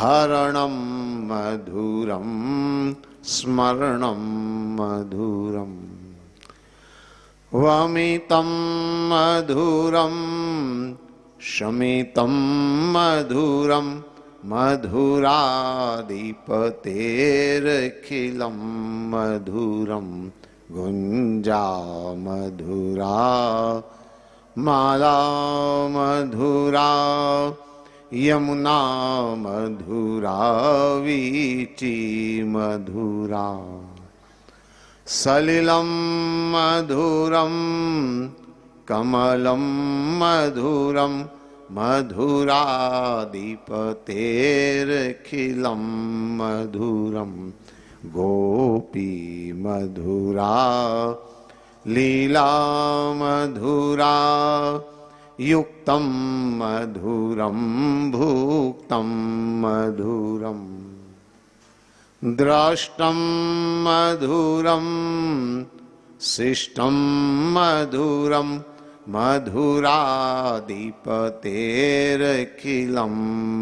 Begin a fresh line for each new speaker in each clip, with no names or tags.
हरणं मधुरं स्मरणं मधुरम् वमितं मधुरं शमितं मधुरं मधुराधिपतेरखिलं मधुरं गुञ्जा मधुरा माला मधुरा यमुना मधुरा वीची मधुरा सलिलं मधुरं कमलं मधुरं मधुराधिपतेरखिलं मधुरं गोपी मधुरा लीला मधुरा युक्तं मधुरं भुक्तं मधुरम् द्रष्टं मधुरं शिष्टं मधुरं मधुराधिपतेरखिलं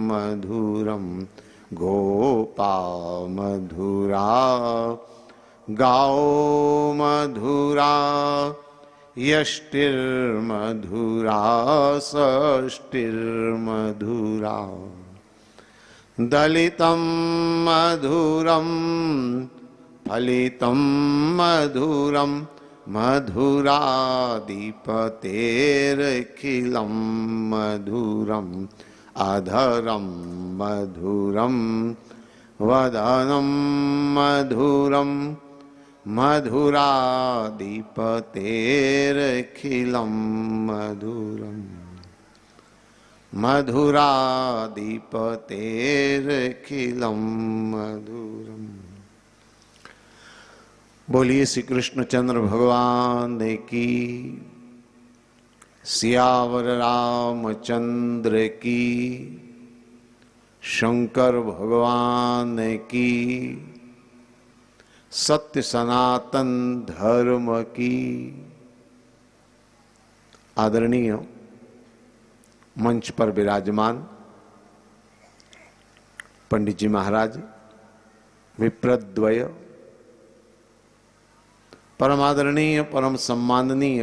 मधुरं गोपा मधुरा गाओ मधुरा यष्टिर्मधुरा षष्टिर्मधुरा दलितं मधुरं फलितं मधुरं मधुराधिपतेरखिलं मधुरम् अधरं मधुरं वदनं मधुरं मधुराधिपतेरखिलं मधुरम् मधुराधिपतेरखिलं मधुरम्। बोलिए श्री कृष्णचंद्र भगवान की, सियावर रामचंद्र की, शंकर भगवान की, सत्य सनातन धर्म की। आदरणीय मंच पर विराजमान पंडित जी महाराज, विप्रद्वय, परम आदरणीय परम सम्माननीय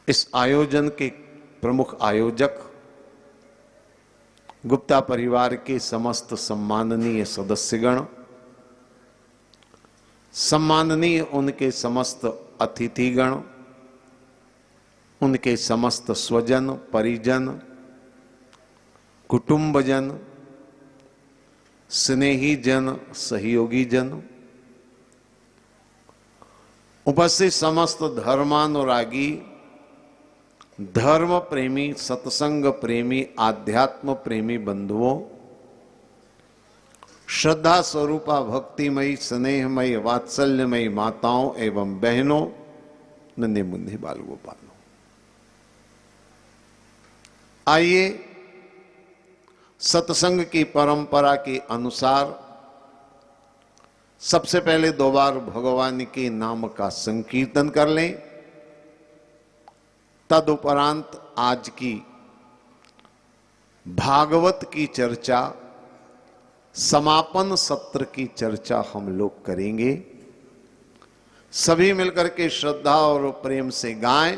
इस आयोजन के प्रमुख आयोजक, गुप्ता परिवार के समस्त सम्माननीय सदस्यगण, सम्माननीय उनके समस्त अतिथिगण, उनके समस्त स्वजन परिजन, कुटुंबजन, स्नेही जन, सहयोगी जन, उपस्थित समस्त धर्मानुरागी, धर्म प्रेमी, सत्संग प्रेमी, आध्यात्म प्रेमी बंधुओं, श्रद्धा स्वरूपा भक्तिमयी स्नेहमयी वात्सल्यमयी माताओं एवं बहनों, नन्हे मुन्ने बाल गोपालों, आइए सत्संग की परंपरा के अनुसार सबसे पहले 2 बार भगवान के नाम का संकीर्तन कर लें। तदुपरांत आज की भागवत की चर्चा, समापन सत्र की चर्चा हम लोग करेंगे। सभी मिलकर के श्रद्धा और प्रेम से गाएं।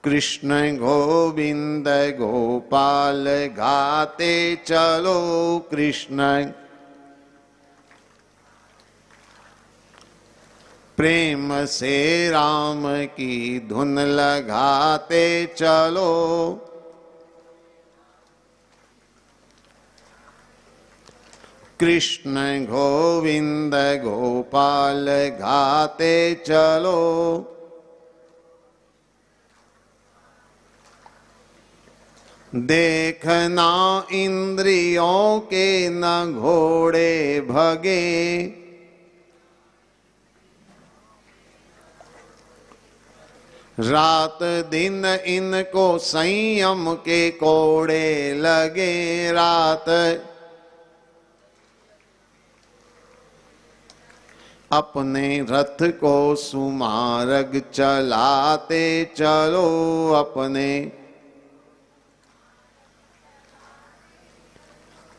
कृष्ण गोविंद गोपाल गाते चलो कृष्ण, प्रेम से राम की धुन लगाते चलो। कृष्ण गोविंद गोपाल गाते चलो। देखना इंद्रियों के न घोड़े भगे, रात दिन इनको संयम के कोड़े लगे। रात अपने रथ को सुमार्ग चलाते चलो। अपने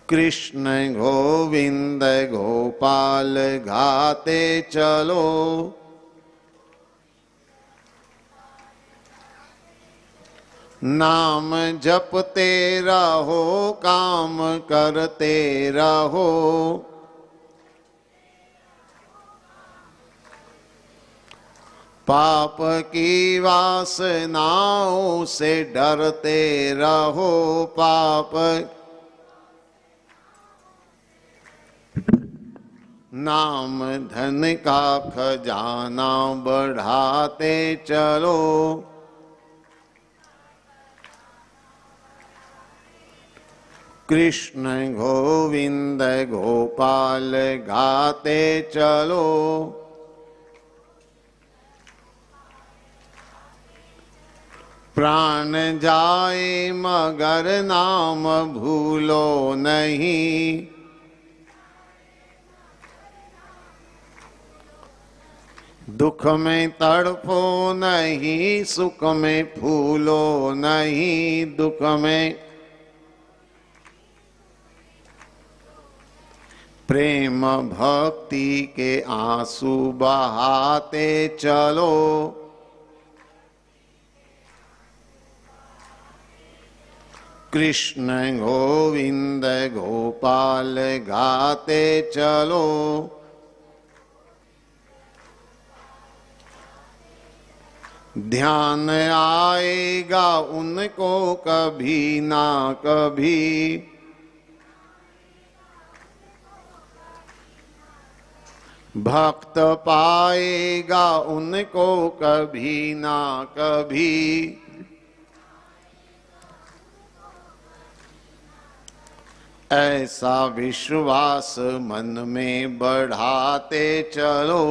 कृष्ण गोविंद गोपाल गाते चलो, नाम जपते रहो काम करते रहो, पाप की वासनाओं से डरते रहो, पाप नाम धन का खजाना बढ़ाते चलो, कृष्ण गोविंद गोपाल गाते चलो, प्राण जाए मगर नाम भूलो नहीं, दुख में तड़पो नहीं, सुख में फूलो नहीं, दुख में प्रेम भक्ति के आंसू बहाते चलो, कृष्ण गोविंद गोपाल गाते चलो, ध्यान आएगा उनको कभी ना कभी, भक्त पाएगा उनको कभी ना कभी, ऐसा विश्वास मन में बढ़ाते चलो,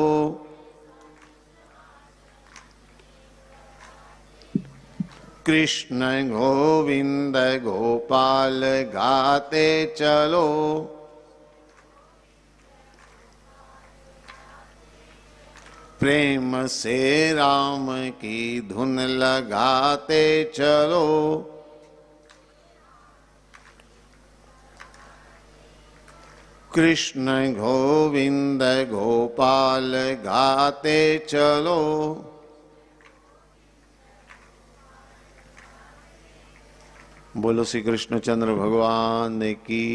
कृष्ण गोविंद गोपाल गाते चलो, प्रेम से राम की धुन लगाते चलो, कृष्ण गोविंद गोपाल गाते चलो, बोलो श्री कृष्णचंद्र भगवान की,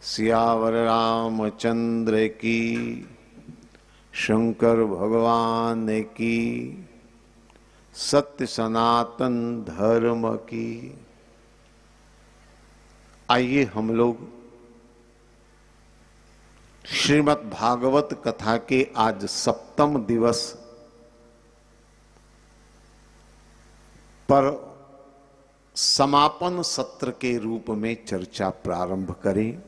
सियावर रामचंद्र की, शंकर भगवान की, सत्य सनातन धर्म की। आइए हम लोग श्रीमद् भागवत कथा के आज 7वें दिवस पर समापन सत्र के रूप में चर्चा प्रारंभ करें।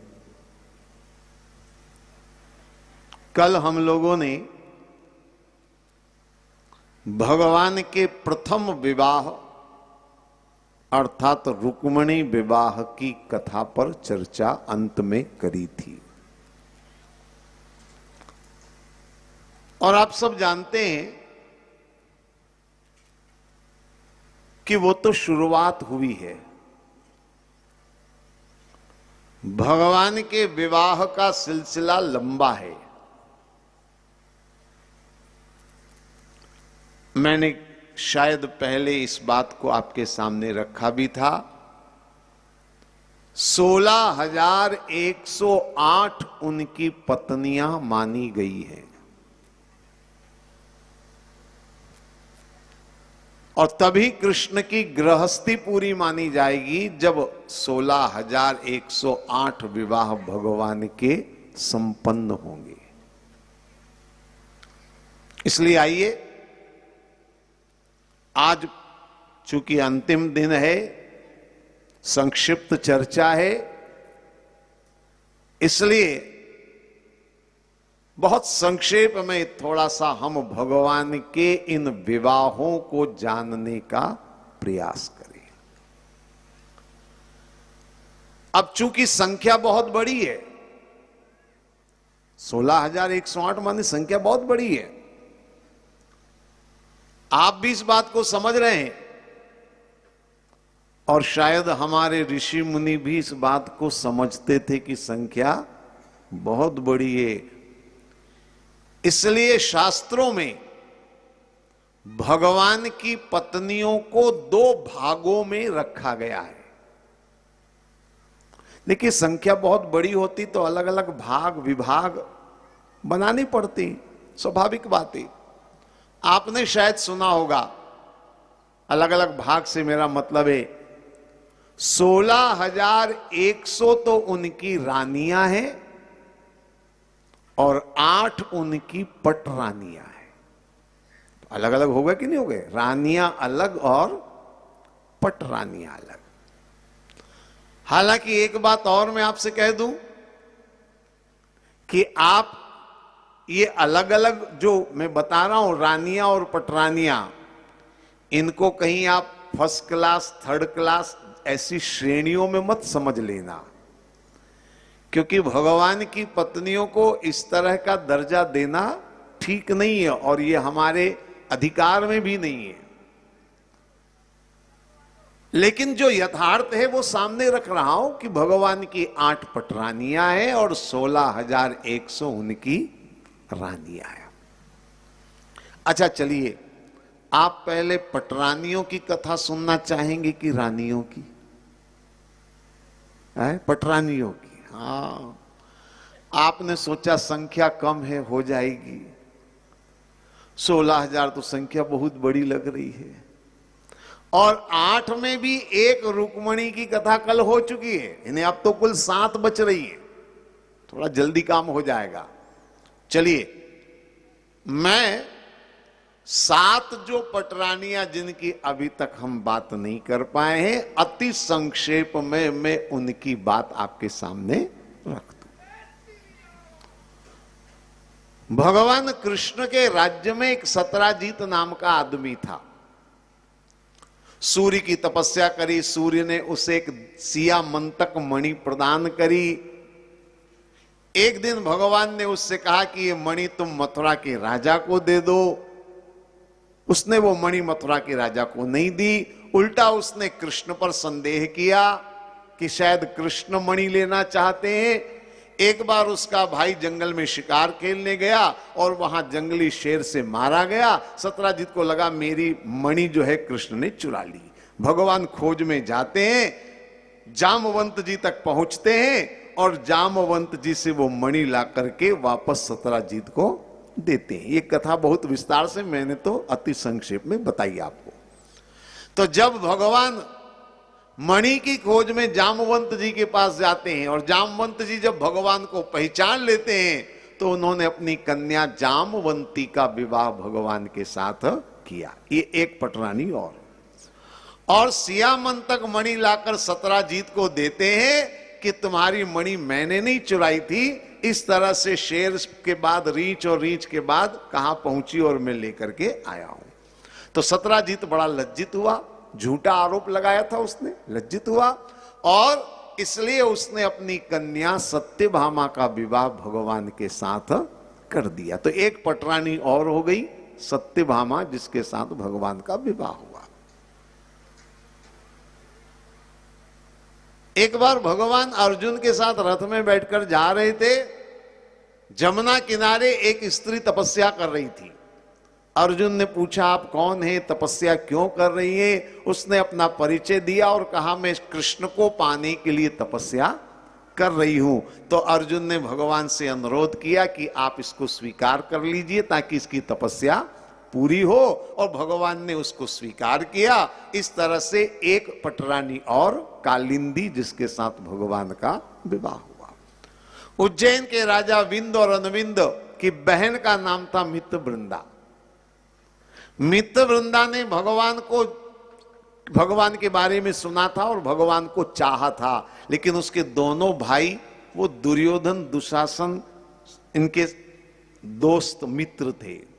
कल हम लोगों ने भगवान के प्रथम विवाह अर्थात रुक्मिणी विवाह की कथा पर चर्चा अंत में करी थी। और आप सब जानते हैं कि वो तो शुरुआत हुई है। भगवान के विवाह का सिलसिला लंबा है। मैंने शायद पहले इस बात को आपके सामने रखा भी था। 16,108 उनकी पत्नियां मानी गई हैं और तभी कृष्ण की गृहस्थी पूरी मानी जाएगी जब 16,108 विवाह भगवान के संपन्न होंगे। इसलिए आइए, आज चूंकि अंतिम दिन है, संक्षिप्त चर्चा है, इसलिए बहुत संक्षेप में थोड़ा सा हम भगवान के इन विवाहों को जानने का प्रयास करें। अब चूंकि संख्या बहुत बड़ी है, 16,108 माने संख्या बहुत बड़ी है। आप भी इस बात को समझ रहे हैं और शायद हमारे ऋषि मुनि भी इस बात को समझते थे कि संख्या बहुत बड़ी है। इसलिए शास्त्रों में भगवान की पत्नियों को 2 भागों में रखा गया है। देखिए, संख्या बहुत बड़ी होती तो अलग अलग भाग विभाग बनानी पड़ती, स्वाभाविक बात है। आपने शायद सुना होगा, अलग अलग भाग से मेरा मतलब है 16,100 तो उनकी रानियां हैं और 8 उनकी पटरानियां हैं। अलग अलग हो गए कि नहीं हो गए? रानियां अलग और पटरानियां अलग। हालांकि एक बात और मैं आपसे कह दूं कि आप ये अलग अलग जो मैं बता रहा हूं, रानियां और पटरानियां, इनको कहीं आप फर्स्ट क्लास, थर्ड क्लास ऐसी श्रेणियों में मत समझ लेना, क्योंकि भगवान की पत्नियों को इस तरह का दर्जा देना ठीक नहीं है और ये हमारे अधिकार में भी नहीं है। लेकिन जो यथार्थ है वो सामने रख रहा हूं कि भगवान की 8 पटरानियां हैं और 16,100 उनकी रानियां हैं। अच्छा, चलिए, आप पहले पटरानियों की कथा सुनना चाहेंगे कि रानियों की? पटरानियों की। हाँ, आपने सोचा संख्या कम है, हो जाएगी। 16,000 तो संख्या बहुत बड़ी लग रही है। और 8 में भी एक रुक्मणी की कथा कल हो चुकी है, इन्हें अब तो कुल 7 बच रही है। थोड़ा जल्दी काम हो जाएगा। चलिए, मैं 7 जो पटरानियां जिनकी अभी तक हम बात नहीं कर पाए हैं, अति संक्षेप में मैं उनकी बात आपके सामने रख दूं। भगवान कृष्ण के राज्य में एक सत्राजीत नाम का आदमी था। सूर्य की तपस्या करी, सूर्य ने उसे एक सिया मंतक मणि प्रदान करी। एक दिन भगवान ने उससे कहा कि ये मणि तुम मथुरा के राजा को दे दो। उसने वो मणि मथुरा के राजा को नहीं दी, उल्टा उसने कृष्ण पर संदेह किया कि शायद कृष्ण मणि लेना चाहते हैं। एक बार उसका भाई जंगल में शिकार खेलने गया और वहां जंगली शेर से मारा गया। सत्राजीत को लगा मेरी मणि जो है कृष्ण ने चुरा ली। भगवान खोज में जाते हैं, जामवंत जी तक पहुंचते हैं और जामवंत जी से वो मणि ला करके वापस सत्राजीत को देते हैं। ये कथा बहुत विस्तार से मैंने तो अति संक्षेप में बताई आपको। तो जब भगवान मणि की खोज में जामवंत जी के पास जाते हैं और जामवंत जी जब भगवान को पहचान लेते हैं तो उन्होंने अपनी कन्या जामवंती का विवाह भगवान के साथ किया। ये एक पटरानी और सियामंतक मणि लाकर सत्राजीत को देते हैं कि तुम्हारी मणि मैंने नहीं चुराई थी। इस तरह से शेर के बाद रीछ और रीछ के बाद कहां पहुंची और मैं लेकर के आया हूं। तो सत्राजीत बड़ा लज्जित हुआ, झूठा आरोप लगाया था उसने, लज्जित हुआ और इसलिए उसने अपनी कन्या सत्यभामा का विवाह भगवान के साथ कर दिया। तो एक पटरानी और हो गई, सत्यभामा, जिसके साथ भगवान का विवाह हुआ। एक बार भगवान अर्जुन के साथ रथ में बैठकर जा रहे थे। जमुना किनारे एक स्त्री तपस्या कर रही थी। अर्जुन ने पूछा, आप कौन है, तपस्या क्यों कर रही है? उसने अपना परिचय दिया और कहा, मैं कृष्ण को पाने के लिए तपस्या कर रही हूं। तो अर्जुन ने भगवान से अनुरोध किया कि आप इसको स्वीकार कर लीजिए ताकि इसकी तपस्या पूरी हो, और भगवान ने उसको स्वीकार किया। इस तरह से एक पटरानी और कालिंदी, जिसके साथ भगवान का विवाह हुआ। उज्जैन के राजा विंद और अनविंद की बहन का नाम था मित्रवृंदा। मित्रवृंदा ने भगवान के बारे में सुना था और भगवान को चाहा था, लेकिन उसके दोनों भाई, वो दुर्योधन दुशासन, इनके दोस्त मित्र थे,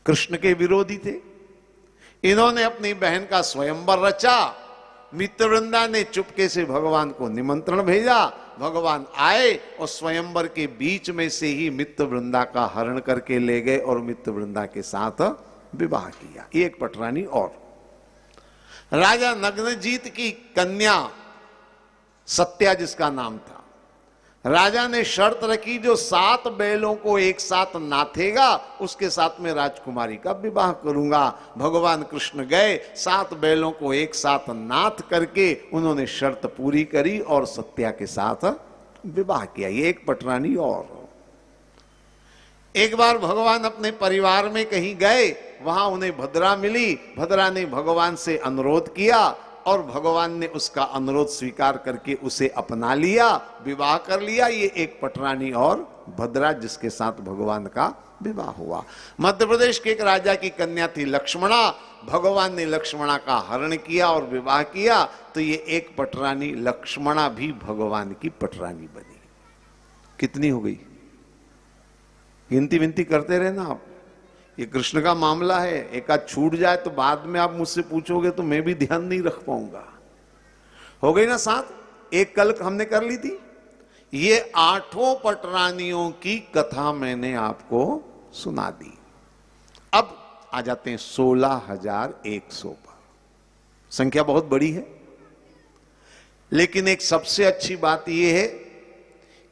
कृष्ण के विरोधी थे। इन्होंने अपनी बहन का स्वयंवर रचा। मित्रवृंदा ने चुपके से भगवान को निमंत्रण भेजा। भगवान आए और स्वयंवर के बीच में से ही मित्रवृंदा का हरण करके ले गए और मित्रवृंदा के साथ विवाह किया। एक पटरानी और। राजा नग्नजीत की कन्या सत्या जिसका नाम था, राजा ने शर्त रखी जो 7 बैलों को एक साथ नाथेगा उसके साथ में राजकुमारी का विवाह करूंगा। भगवान कृष्ण गए, 7 बैलों को एक साथ नाथ करके उन्होंने शर्त पूरी करी और सत्या के साथ विवाह किया। ये एक पटरानी। और एक बार भगवान अपने परिवार में कहीं गए, वहां उन्हें भद्रा मिली। भद्रा ने भगवान से अनुरोध किया और भगवान ने उसका अनुरोध स्वीकार करके उसे अपना लिया, विवाह कर लिया। ये एक पटरानी और भद्रा जिसके साथ भगवान का विवाह हुआ। मध्य प्रदेश के एक राजा की कन्या थी लक्ष्मणा। भगवान ने लक्ष्मणा का हरण किया और विवाह किया, तो ये एक पटरानी लक्ष्मणा भी भगवान की पटरानी बनी। कितनी हो गई? गिनती विनती करते रहे ना आप। ये कृष्ण का मामला है, एक आध छूट जाए तो बाद में आप मुझसे पूछोगे तो मैं भी ध्यान नहीं रख पाऊंगा। हो गई ना 7? एक कल हमने कर ली थी। ये 8 पटरानियों की कथा मैंने आपको सुना दी। अब आ जाते हैं 16,100 पर। संख्या बहुत बड़ी है, लेकिन एक सबसे अच्छी बात यह है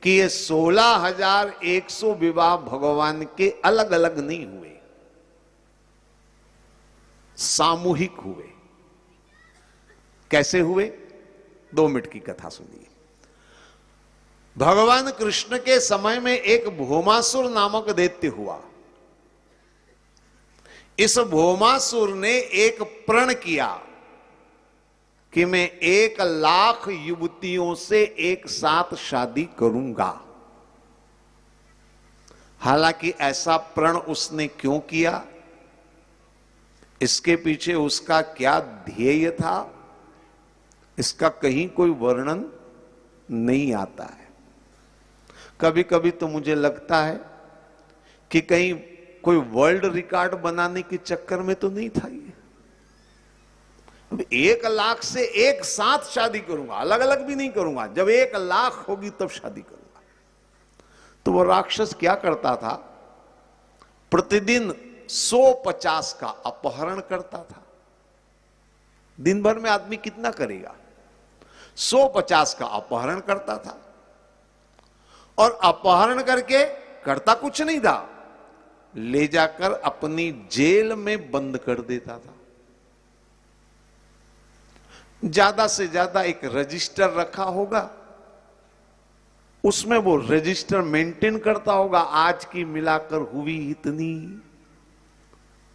कि ये 16,100 विवाह भगवान के अलग अलग नहीं हुए, सामूहिक हुए। कैसे हुए? 2 मिनट की कथा सुनिए। भगवान कृष्ण के समय में एक भौमासुर नामक दैत्य हुआ। इस भौमासुर ने एक प्रण किया कि मैं 1,00,000 युवतियों से एक साथ शादी करूंगा। हालांकि ऐसा प्रण उसने क्यों किया, इसके पीछे उसका क्या ध्येय था, इसका कहीं कोई वर्णन नहीं आता है। कभी कभी तो मुझे लगता है कि कहीं कोई वर्ल्ड रिकॉर्ड बनाने के चक्कर में तो नहीं था ये। 1,00,000 से एक साथ शादी करूंगा, अलग अलग भी नहीं करूंगा। जब 1,00,000 होगी तब शादी करूंगा। तो वो राक्षस क्या करता था? प्रतिदिन 150 का अपहरण करता था। दिन भर में आदमी कितना करेगा? 150 का अपहरण करता था और अपहरण करके करता कुछ नहीं था, ले जाकर अपनी जेल में बंद कर देता था। ज्यादा से ज्यादा एक रजिस्टर रखा होगा, उसमें वो रजिस्टर मेंटेन करता होगा। आज की मिलाकर हुई इतनी,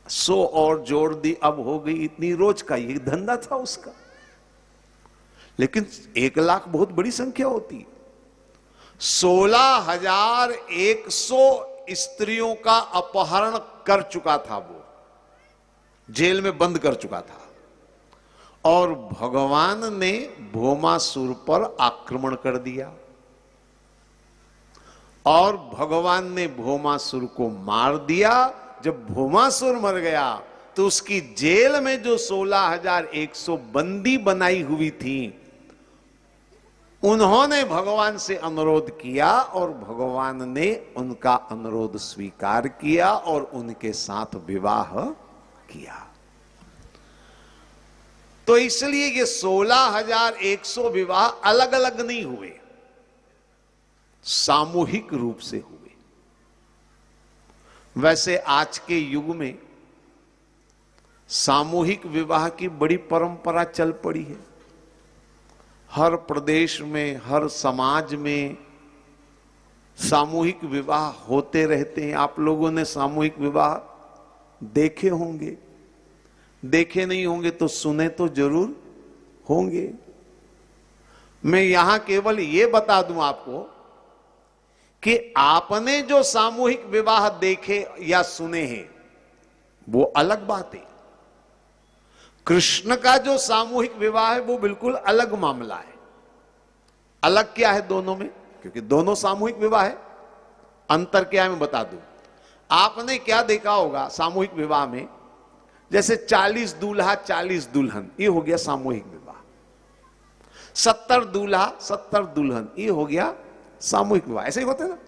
100 और जोड़ दी, अब हो गई इतनी। रोज का ये धंधा था उसका। लेकिन 1,00,000 बहुत बड़ी संख्या होती है। 16,100 स्त्रियों का अपहरण कर चुका था, वो जेल में बंद कर चुका था। और भगवान ने भौमासुर पर आक्रमण कर दिया और भगवान ने भौमासुर को मार दिया। जब भौमासुर मर गया तो उसकी जेल में जो 16,100 बंदी बनाई हुई थी, उन्होंने भगवान से अनुरोध किया और भगवान ने उनका अनुरोध स्वीकार किया और उनके साथ विवाह किया। तो इसलिए ये 16,100 विवाह अलग अलग नहीं हुए, सामूहिक रूप से हुए। वैसे आज के युग में सामूहिक विवाह की बड़ी परंपरा चल पड़ी है। हर प्रदेश में, हर समाज में सामूहिक विवाह होते रहते हैं। आप लोगों ने सामूहिक विवाह देखे होंगे, देखे नहीं होंगे तो सुने तो जरूर होंगे। मैं यहां केवल यह बता दूं आपको कि आपने जो सामूहिक विवाह देखे या सुने हैं वो अलग बात है। कृष्ण का जो सामूहिक विवाह है वो बिल्कुल अलग मामला है। अलग क्या है दोनों में? क्योंकि दोनों सामूहिक विवाह है। अंतर क्या है मैं बता दूं। आपने क्या देखा होगा सामूहिक विवाह में, जैसे 40 दूल्हा 40 दुल्हन, ये हो गया सामूहिक विवाह। 70 दूल्हा 70 दुल्हन, ये हो गया सामूहिक विवाह। ऐसे ही होते ना।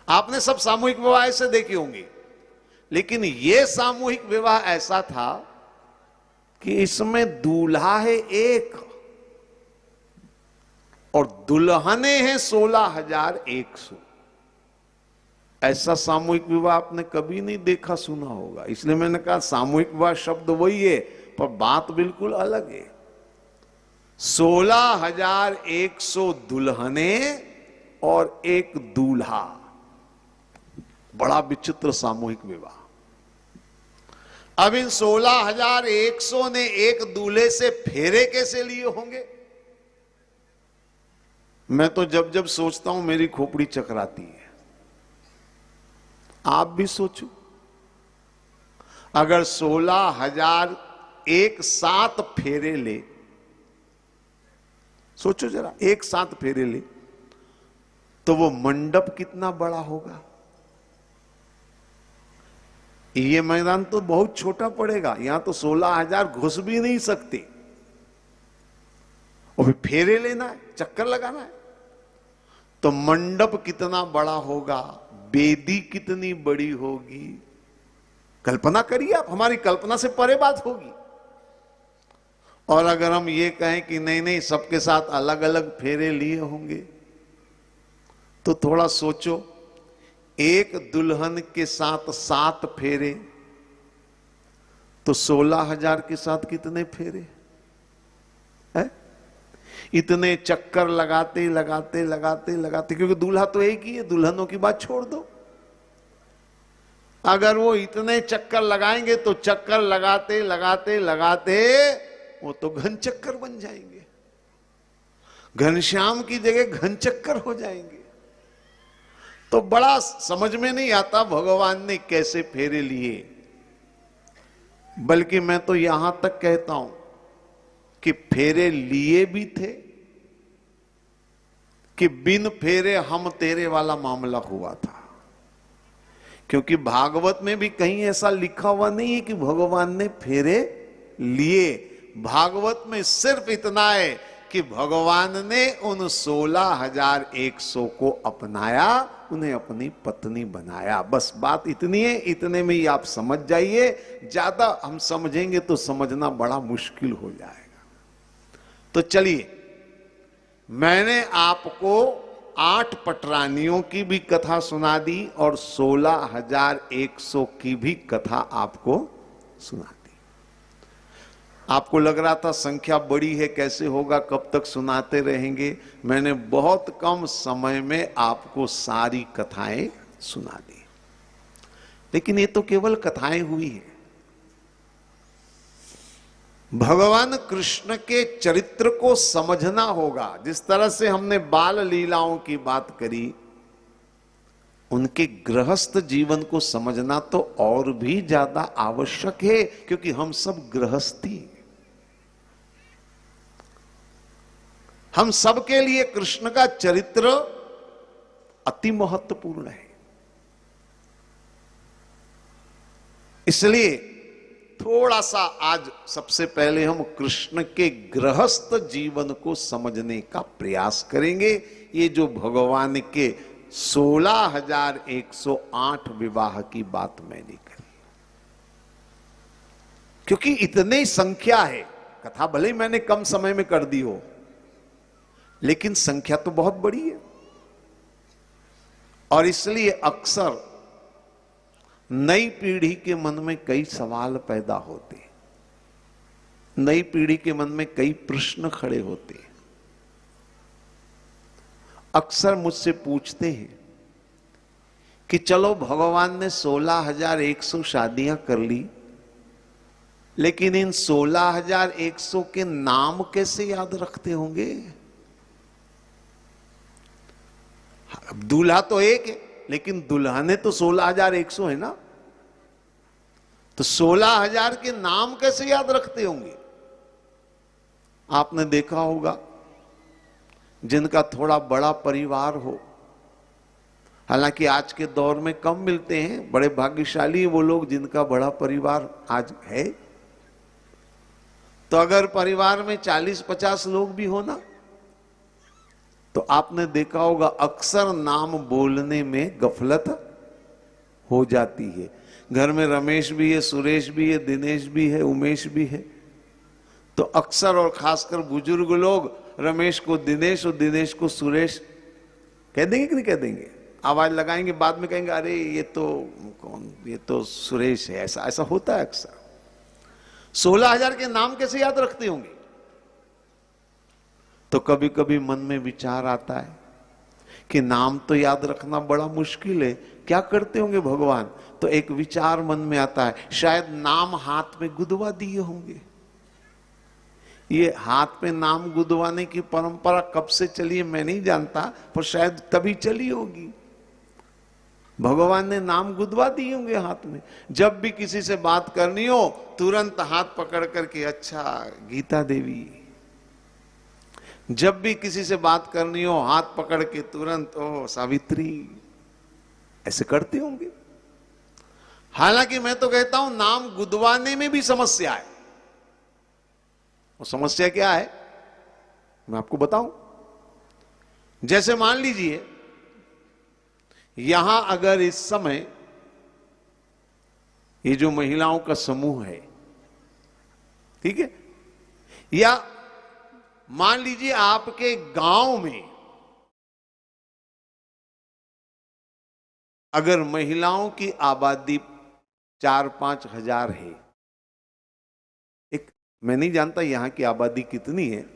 आपने सब सामूहिक विवाह ऐसे देखे होंगे, लेकिन यह सामूहिक विवाह ऐसा था कि इसमें दूल्हा है एक और दुल्हने हैं 16,100। ऐसा सामूहिक विवाह आपने कभी नहीं देखा सुना होगा, इसलिए मैंने कहा सामूहिक विवाह शब्द वही है पर बात बिल्कुल अलग है। 16,100 दुल्हने और एक दूल्हा, बड़ा विचित्र सामूहिक विवाह। अब इन 16,100 ने एक दूल्हे से फेरे कैसे लिए होंगे? मैं तो जब जब सोचता हूं मेरी खोपड़ी चकराती है। आप भी सोचो, अगर 16,000 एक साथ फेरे ले, सोचो जरा, एक साथ फेरे ले तो वो मंडप कितना बड़ा होगा। ये मैदान तो बहुत छोटा पड़ेगा, यहां तो 16,000 घुस भी नहीं सकते और फिर फेरे लेना है, चक्कर लगाना है, तो मंडप कितना बड़ा होगा, वेदी कितनी बड़ी होगी। कल्पना करिए आप, हमारी कल्पना से परे बात होगी। और अगर हम ये कहें कि नहीं नहीं सबके साथ अलग अलग फेरे लिए होंगे, तो थोड़ा सोचो, एक दुल्हन के साथ 7 फेरे तो 16,000 के साथ कितने फेरे है? इतने चक्कर लगाते लगाते लगाते लगाते, क्योंकि दूल्हा तो एक ही है, दुल्हनों की बात छोड़ दो। अगर वो इतने चक्कर लगाएंगे तो चक्कर लगाते लगाते लगाते वो तो घन चक्कर बन जाएंगे, घनश्याम की जगह घन चक्कर हो जाएंगे। तो बड़ा समझ में नहीं आता भगवान ने कैसे फेरे लिए। बल्कि मैं तो यहां तक कहता हूं कि फेरे लिए भी थे कि बिन फेरे हम तेरे वाला मामला हुआ था। क्योंकि भागवत में भी कहीं ऐसा लिखा हुआ नहीं है कि भगवान ने फेरे लिए। भागवत में सिर्फ इतना है कि भगवान ने उन 16,100 को अपनाया, उन्हें अपनी पत्नी बनाया। बस बात इतनी है, इतने में ही आप समझ जाइए। ज्यादा हम समझेंगे तो समझना बड़ा मुश्किल हो जाएगा। तो चलिए, मैंने आपको 8 पटरानियों की भी कथा सुना दी और 16,100 की भी कथा आपको सुना दी। आपको लग रहा था संख्या बड़ी है, कैसे होगा, कब तक सुनाते रहेंगे। मैंने बहुत कम समय में आपको सारी कथाएं सुना दी। लेकिन ये तो केवल कथाएं हुई हैं। भगवान कृष्ण के चरित्र को समझना होगा। जिस तरह से हमने बाल लीलाओं की बात करी, उनके गृहस्थ जीवन को समझना तो और भी ज्यादा आवश्यक है, क्योंकि हम सब गृहस्थी, हम सबके लिए कृष्ण का चरित्र अति महत्वपूर्ण है। इसलिए थोड़ा सा आज सबसे पहले हम कृष्ण के गृहस्थ जीवन को समझने का प्रयास करेंगे। ये जो भगवान के 16,108 विवाह की बात मैंने करी, क्योंकि इतनी संख्या है। कथा भले ही मैंने कम समय में कर दी हो, लेकिन संख्या तो बहुत बड़ी है। और इसलिए अक्सर नई पीढ़ी के मन में कई सवाल पैदा होते, नई पीढ़ी के मन में कई प्रश्न खड़े होते। अक्सर मुझसे पूछते हैं कि चलो भगवान ने 16,100 शादियां कर ली, लेकिन इन 16,100 के नाम कैसे याद रखते होंगे? दूल्हा तो एक है, लेकिन दुल्हने तो 16,100 है ना, तो 16,000 के नाम कैसे याद रखते होंगे? आपने देखा होगा जिनका थोड़ा बड़ा परिवार हो, हालांकि आज के दौर में कम मिलते हैं, बड़े भाग्यशाली वो लोग जिनका बड़ा परिवार आज है। तो अगर परिवार में 40-50 लोग भी हो ना, तो आपने देखा होगा अक्सर नाम बोलने में गफलत हो जाती है। घर में रमेश भी है, सुरेश भी है, दिनेश भी है, उमेश भी है, तो अक्सर और खासकर बुजुर्ग लोग रमेश को दिनेश और दिनेश को सुरेश कह देंगे कि नहीं कह देंगे? आवाज लगाएंगे, बाद में कहेंगे अरे ये तो कौन, ये तो सुरेश है। ऐसा ऐसा होता है अक्सर। 16,000 के नाम कैसे याद रखते होंगे? तो कभी कभी मन में विचार आता है कि नाम तो याद रखना बड़ा मुश्किल है, क्या करते होंगे भगवान? तो एक विचार मन में आता है, शायद नाम हाथ में गुदवा दिए होंगे। ये हाथ में नाम गुदवाने की परंपरा कब से चली है मैं नहीं जानता, पर शायद तभी चली होगी। भगवान ने नाम गुदवा दिए होंगे हाथ में। जब भी किसी से बात करनी हो तुरंत हाथ पकड़ करके, अच्छा गीता देवी। जब भी किसी से बात करनी हो हाथ पकड़ के तुरंत ओ सावित्री। ऐसे करते होंगे। हालांकि मैं तो कहता हूं नाम गुदवाने में भी समस्या है। वो समस्या क्या है मैं आपको बताऊं। जैसे मान लीजिए यहां अगर इस समय ये जो महिलाओं का समूह है, ठीक है, या मान लीजिए आपके गांव में अगर महिलाओं की आबादी 4-5 हजार है, एक मैं नहीं जानता यहां की आबादी कितनी है,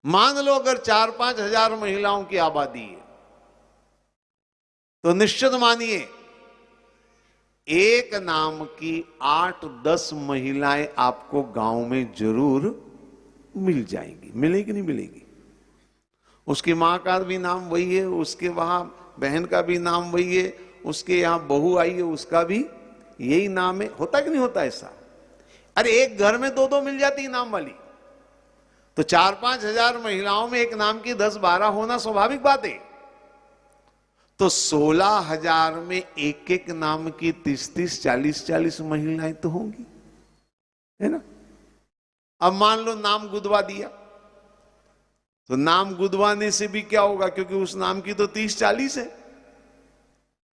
मान लो अगर 4-5 हजार महिलाओं की आबादी है, तो निश्चित मानिए एक नाम की 8-10 महिलाएं आपको गांव में जरूर मिल जाएंगी। मिलेगी नहीं मिलेगी? उसकी मां का भी नाम वही है, उसके वहां बहन का भी नाम वही है, उसके यहां बहू आई है उसका भी यही नाम है। होता कि नहीं होता ऐसा? अरे एक घर में 2-2 मिल जाती नाम वाली। तो 4-5 हजार महिलाओं में एक नाम की 10-12 होना स्वाभाविक बात है। तो 16,000 में एक एक नाम की 30-30, 40-40 महिलाएं तो होंगी, है ना? अब मान लो नाम गुदवा दिया, तो नाम गुदवाने से भी क्या होगा, क्योंकि उस नाम की तो 30-40 है,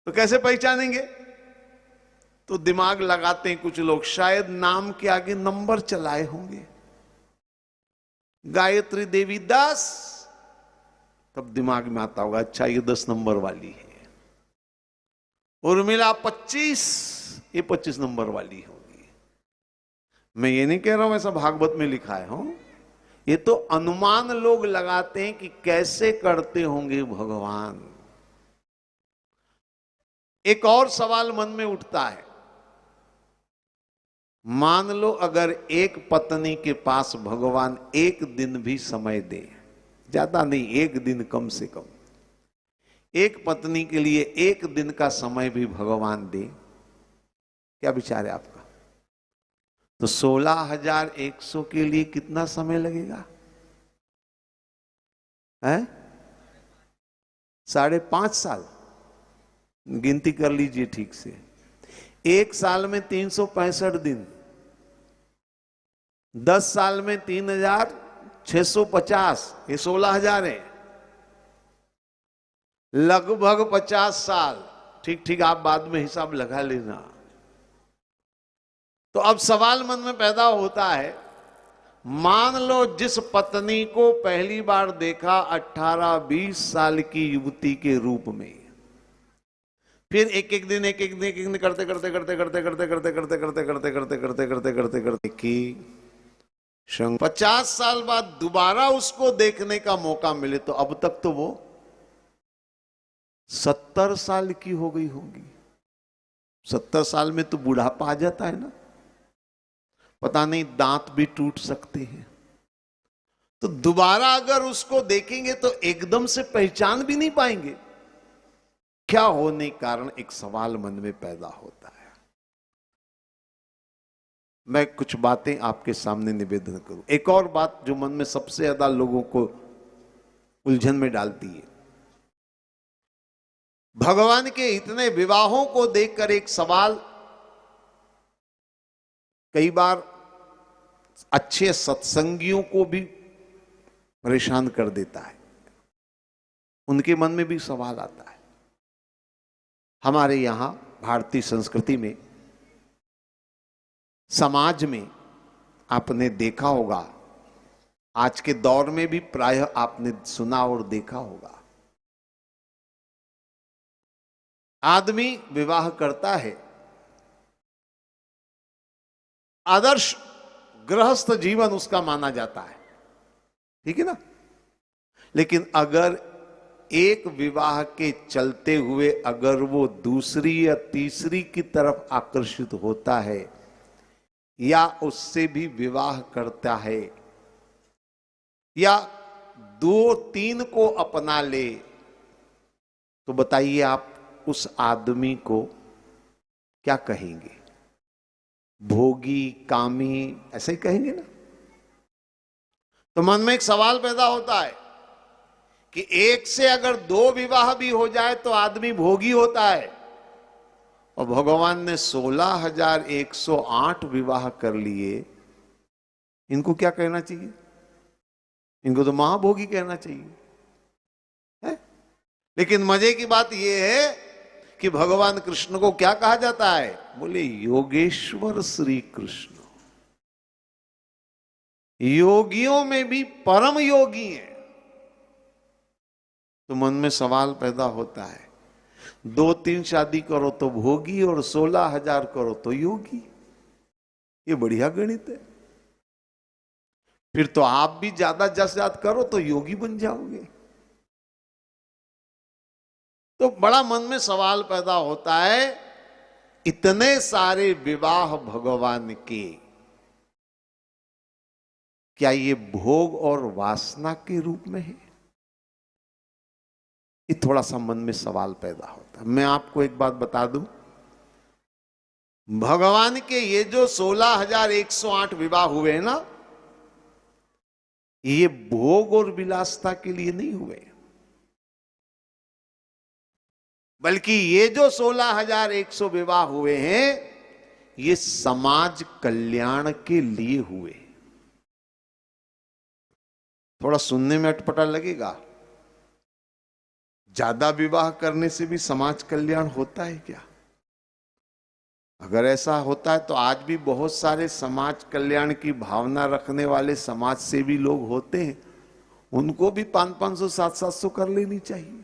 तो कैसे पहचानेंगे? तो दिमाग लगाते हैं कुछ लोग, शायद नाम के आगे नंबर चलाए होंगे। गायत्री देवी 10, तब दिमाग में आता होगा अच्छा ये 10 नंबर वाली है। उर्मिला 25, ये 25 नंबर वाली होगी। मैं ये नहीं कह रहा हूं ऐसा भागवत में लिखा है, हो ये तो अनुमान लोग लगाते हैं कि कैसे करते होंगे भगवान। एक और सवाल मन में उठता है, मान लो अगर एक पत्नी के पास भगवान एक दिन भी समय दे, ज्यादा नहीं, एक दिन कम से कम, एक पत्नी के लिए एक दिन का समय भी भगवान दे, क्या विचार है आपका? तो 16,100 के लिए कितना समय लगेगा? है 5.5 साल। गिनती कर लीजिए ठीक से। एक साल में 365 दिन, 10 साल में 3,650, ये 16,000 है। लगभग 50 साल। ठीक ठीक, आप बाद में हिसाब लगा लेना। तो अब सवाल मन में पैदा होता है, मान लो जिस पत्नी को पहली बार देखा 18-20 साल की युवती के रूप में, फिर एक एक दिन करते करते करते करते करते करते करते करते करते करते करते करते करते करते की 50 साल बाद दोबारा उसको देखने का मौका मिले, तो अब तक तो वो 70 साल की हो गई होगी। 70 साल में तो बुढ़ापा आ जाता है ना, पता नहीं दांत भी टूट सकते हैं। तो दोबारा अगर उसको देखेंगे तो एकदम से पहचान भी नहीं पाएंगे। क्या होने के कारण एक सवाल मन में पैदा होता है। मैं कुछ बातें आपके सामने निवेदन करूं। एक और बात जो मन में सबसे ज्यादा लोगों को उलझन में डालती है, भगवान के इतने विवाहों को देखकर एक सवाल कई बार अच्छे सत्संगियों को भी परेशान कर देता है। उनके मन में भी सवाल आता है। हमारे यहां भारतीय संस्कृति में, समाज में आपने देखा होगा, आज के दौर में भी प्रायः आपने सुना और देखा होगा, आदमी विवाह करता है, आदर्श गृहस्थ जीवन उसका माना जाता है, ठीक है ना। लेकिन अगर एक विवाह के चलते हुए अगर वो दूसरी या तीसरी की तरफ आकर्षित होता है या उससे भी विवाह करता है या 2-3 को अपना ले, तो बताइए आप उस आदमी को क्या कहेंगे? भोगी, कामी, ऐसे ही कहेंगे ना। तो मन में एक सवाल पैदा होता है कि एक से अगर 2 विवाह भी हो जाए तो आदमी भोगी होता है, और भगवान ने 16,108 विवाह कर लिए, इनको क्या कहना चाहिए? इनको तो महाभोगी कहना चाहिए है? लेकिन मजे की बात यह है कि भगवान कृष्ण को क्या कहा जाता है? बोले योगेश्वर श्री कृष्ण, योगियों में भी परम योगी हैं। तो मन में सवाल पैदा होता है, 2-3 शादी करो तो भोगी और 16,000 करो तो योगी, ये बढ़िया गणित है। फिर तो आप भी ज्यादा जस जात करो तो योगी बन जाओगे। तो बड़ा मन में सवाल पैदा होता है, इतने सारे विवाह भगवान के, क्या ये भोग और वासना के रूप में है? ये थोड़ा सा मन में सवाल पैदा होता है। मैं आपको एक बात बता दूं, भगवान के ये जो 16,108 विवाह हुए हैं ना, ये भोग और विलासता के लिए नहीं हुए, बल्कि ये जो 16,100 विवाह हुए हैं, ये समाज कल्याण के लिए हुए। थोड़ा सुनने में अटपटा लगेगा, ज्यादा विवाह करने से भी समाज कल्याण होता है क्या? अगर ऐसा होता है तो आज भी बहुत सारे समाज कल्याण की भावना रखने वाले समाज सेवी लोग होते हैं, उनको भी 500-500, 700-700 कर लेनी चाहिए।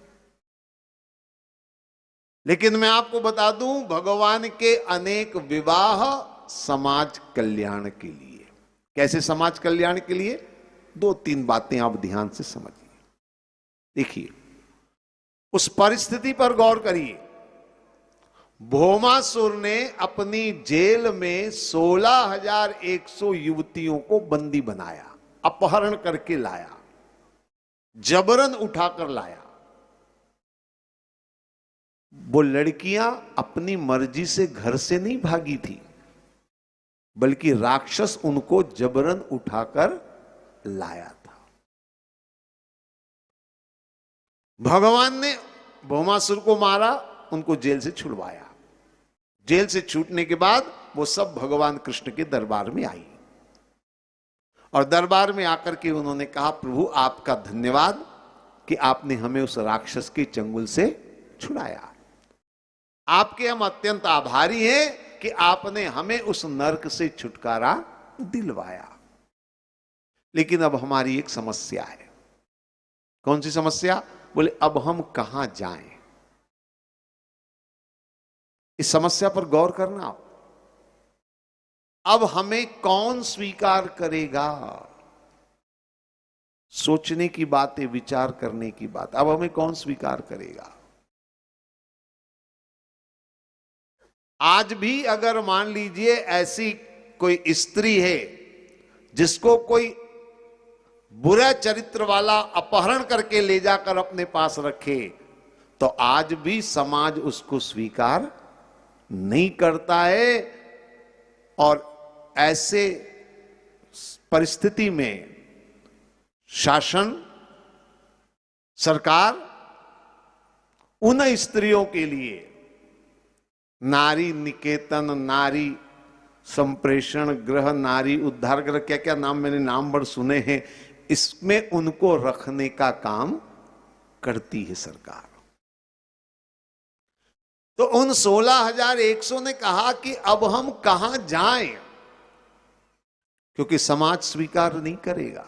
लेकिन मैं आपको बता दूं, भगवान के अनेक विवाह समाज कल्याण के लिए। कैसे समाज कल्याण के लिए? 2-3 बातें आप ध्यान से समझिए। देखिए, उस परिस्थिति पर गौर करिए। भौमासुर ने अपनी जेल में 16,100 युवतियों को बंदी बनाया, अपहरण करके लाया, जबरन उठाकर लाया। वो लड़कियां अपनी मर्जी से घर से नहीं भागी थी, बल्कि राक्षस उनको जबरन उठाकर लाया था। भगवान ने भौमासुर को मारा, उनको जेल से छुड़वाया। जेल से छूटने के बाद वो सब भगवान कृष्ण के दरबार में आई, और दरबार में आकर के उन्होंने कहा, प्रभु आपका धन्यवाद कि आपने हमें उस राक्षस के चंगुल से छुड़ाया। आपके हम अत्यंत आभारी हैं कि आपने हमें उस नरक से छुटकारा दिलवाया। लेकिन अब हमारी एक समस्या है। कौन सी समस्या? बोले अब हम कहां जाएं? इस समस्या पर गौर करना आप। अब हमें कौन स्वीकार करेगा? सोचने की बात है, विचार करने की बात। अब हमें कौन स्वीकार करेगा? आज भी अगर मान लीजिए ऐसी कोई स्त्री है जिसको कोई बुरा चरित्र वाला अपहरण करके ले जाकर अपने पास रखे, तो आज भी समाज उसको स्वीकार नहीं करता है। और ऐसे परिस्थिति में शासन, सरकार उन स्त्रियों के लिए नारी निकेतन, नारी संप्रेषण गृह, नारी उद्धार गृह, क्या क्या नाम, मैंने नाम बड़ सुने हैं, इसमें उनको रखने का काम करती है सरकार। तो उन 16,100 ने कहा कि अब हम कहां जाएं? क्योंकि समाज स्वीकार नहीं करेगा।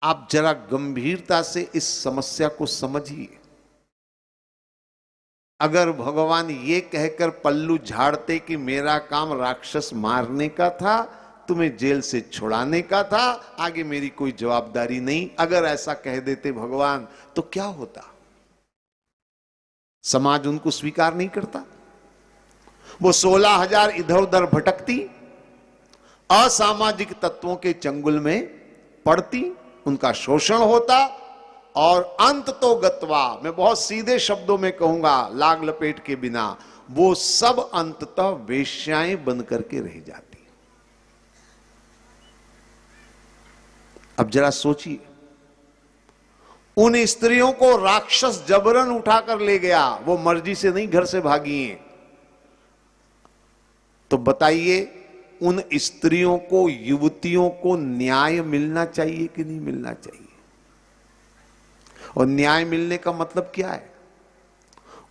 आप जरा गंभीरता से इस समस्या को समझिए। अगर भगवान ये कहकर पल्लू झाड़ते कि मेरा काम राक्षस मारने का था, तुम्हें जेल से छुड़ाने का था, आगे मेरी कोई जवाबदारी नहीं, अगर ऐसा कह देते भगवान, तो क्या होता? समाज उनको स्वीकार नहीं करता। वो 16,000 इधर उधर भटकती, असामाजिक तत्वों के चंगुल में पड़ती, उनका शोषण होता, और अंत तो गत्वा, मैं बहुत सीधे शब्दों में कहूंगा लाग लपेट के बिना, वो सब अंततः वेश्याएं बन करके रह जाती। अब जरा सोचिए, उन स्त्रियों को राक्षस जबरन उठाकर ले गया, वो मर्जी से नहीं घर से भागी हैं। तो बताइए, उन स्त्रियों को, युवतियों को न्याय मिलना चाहिए कि नहीं मिलना चाहिए? और न्याय मिलने का मतलब क्या है?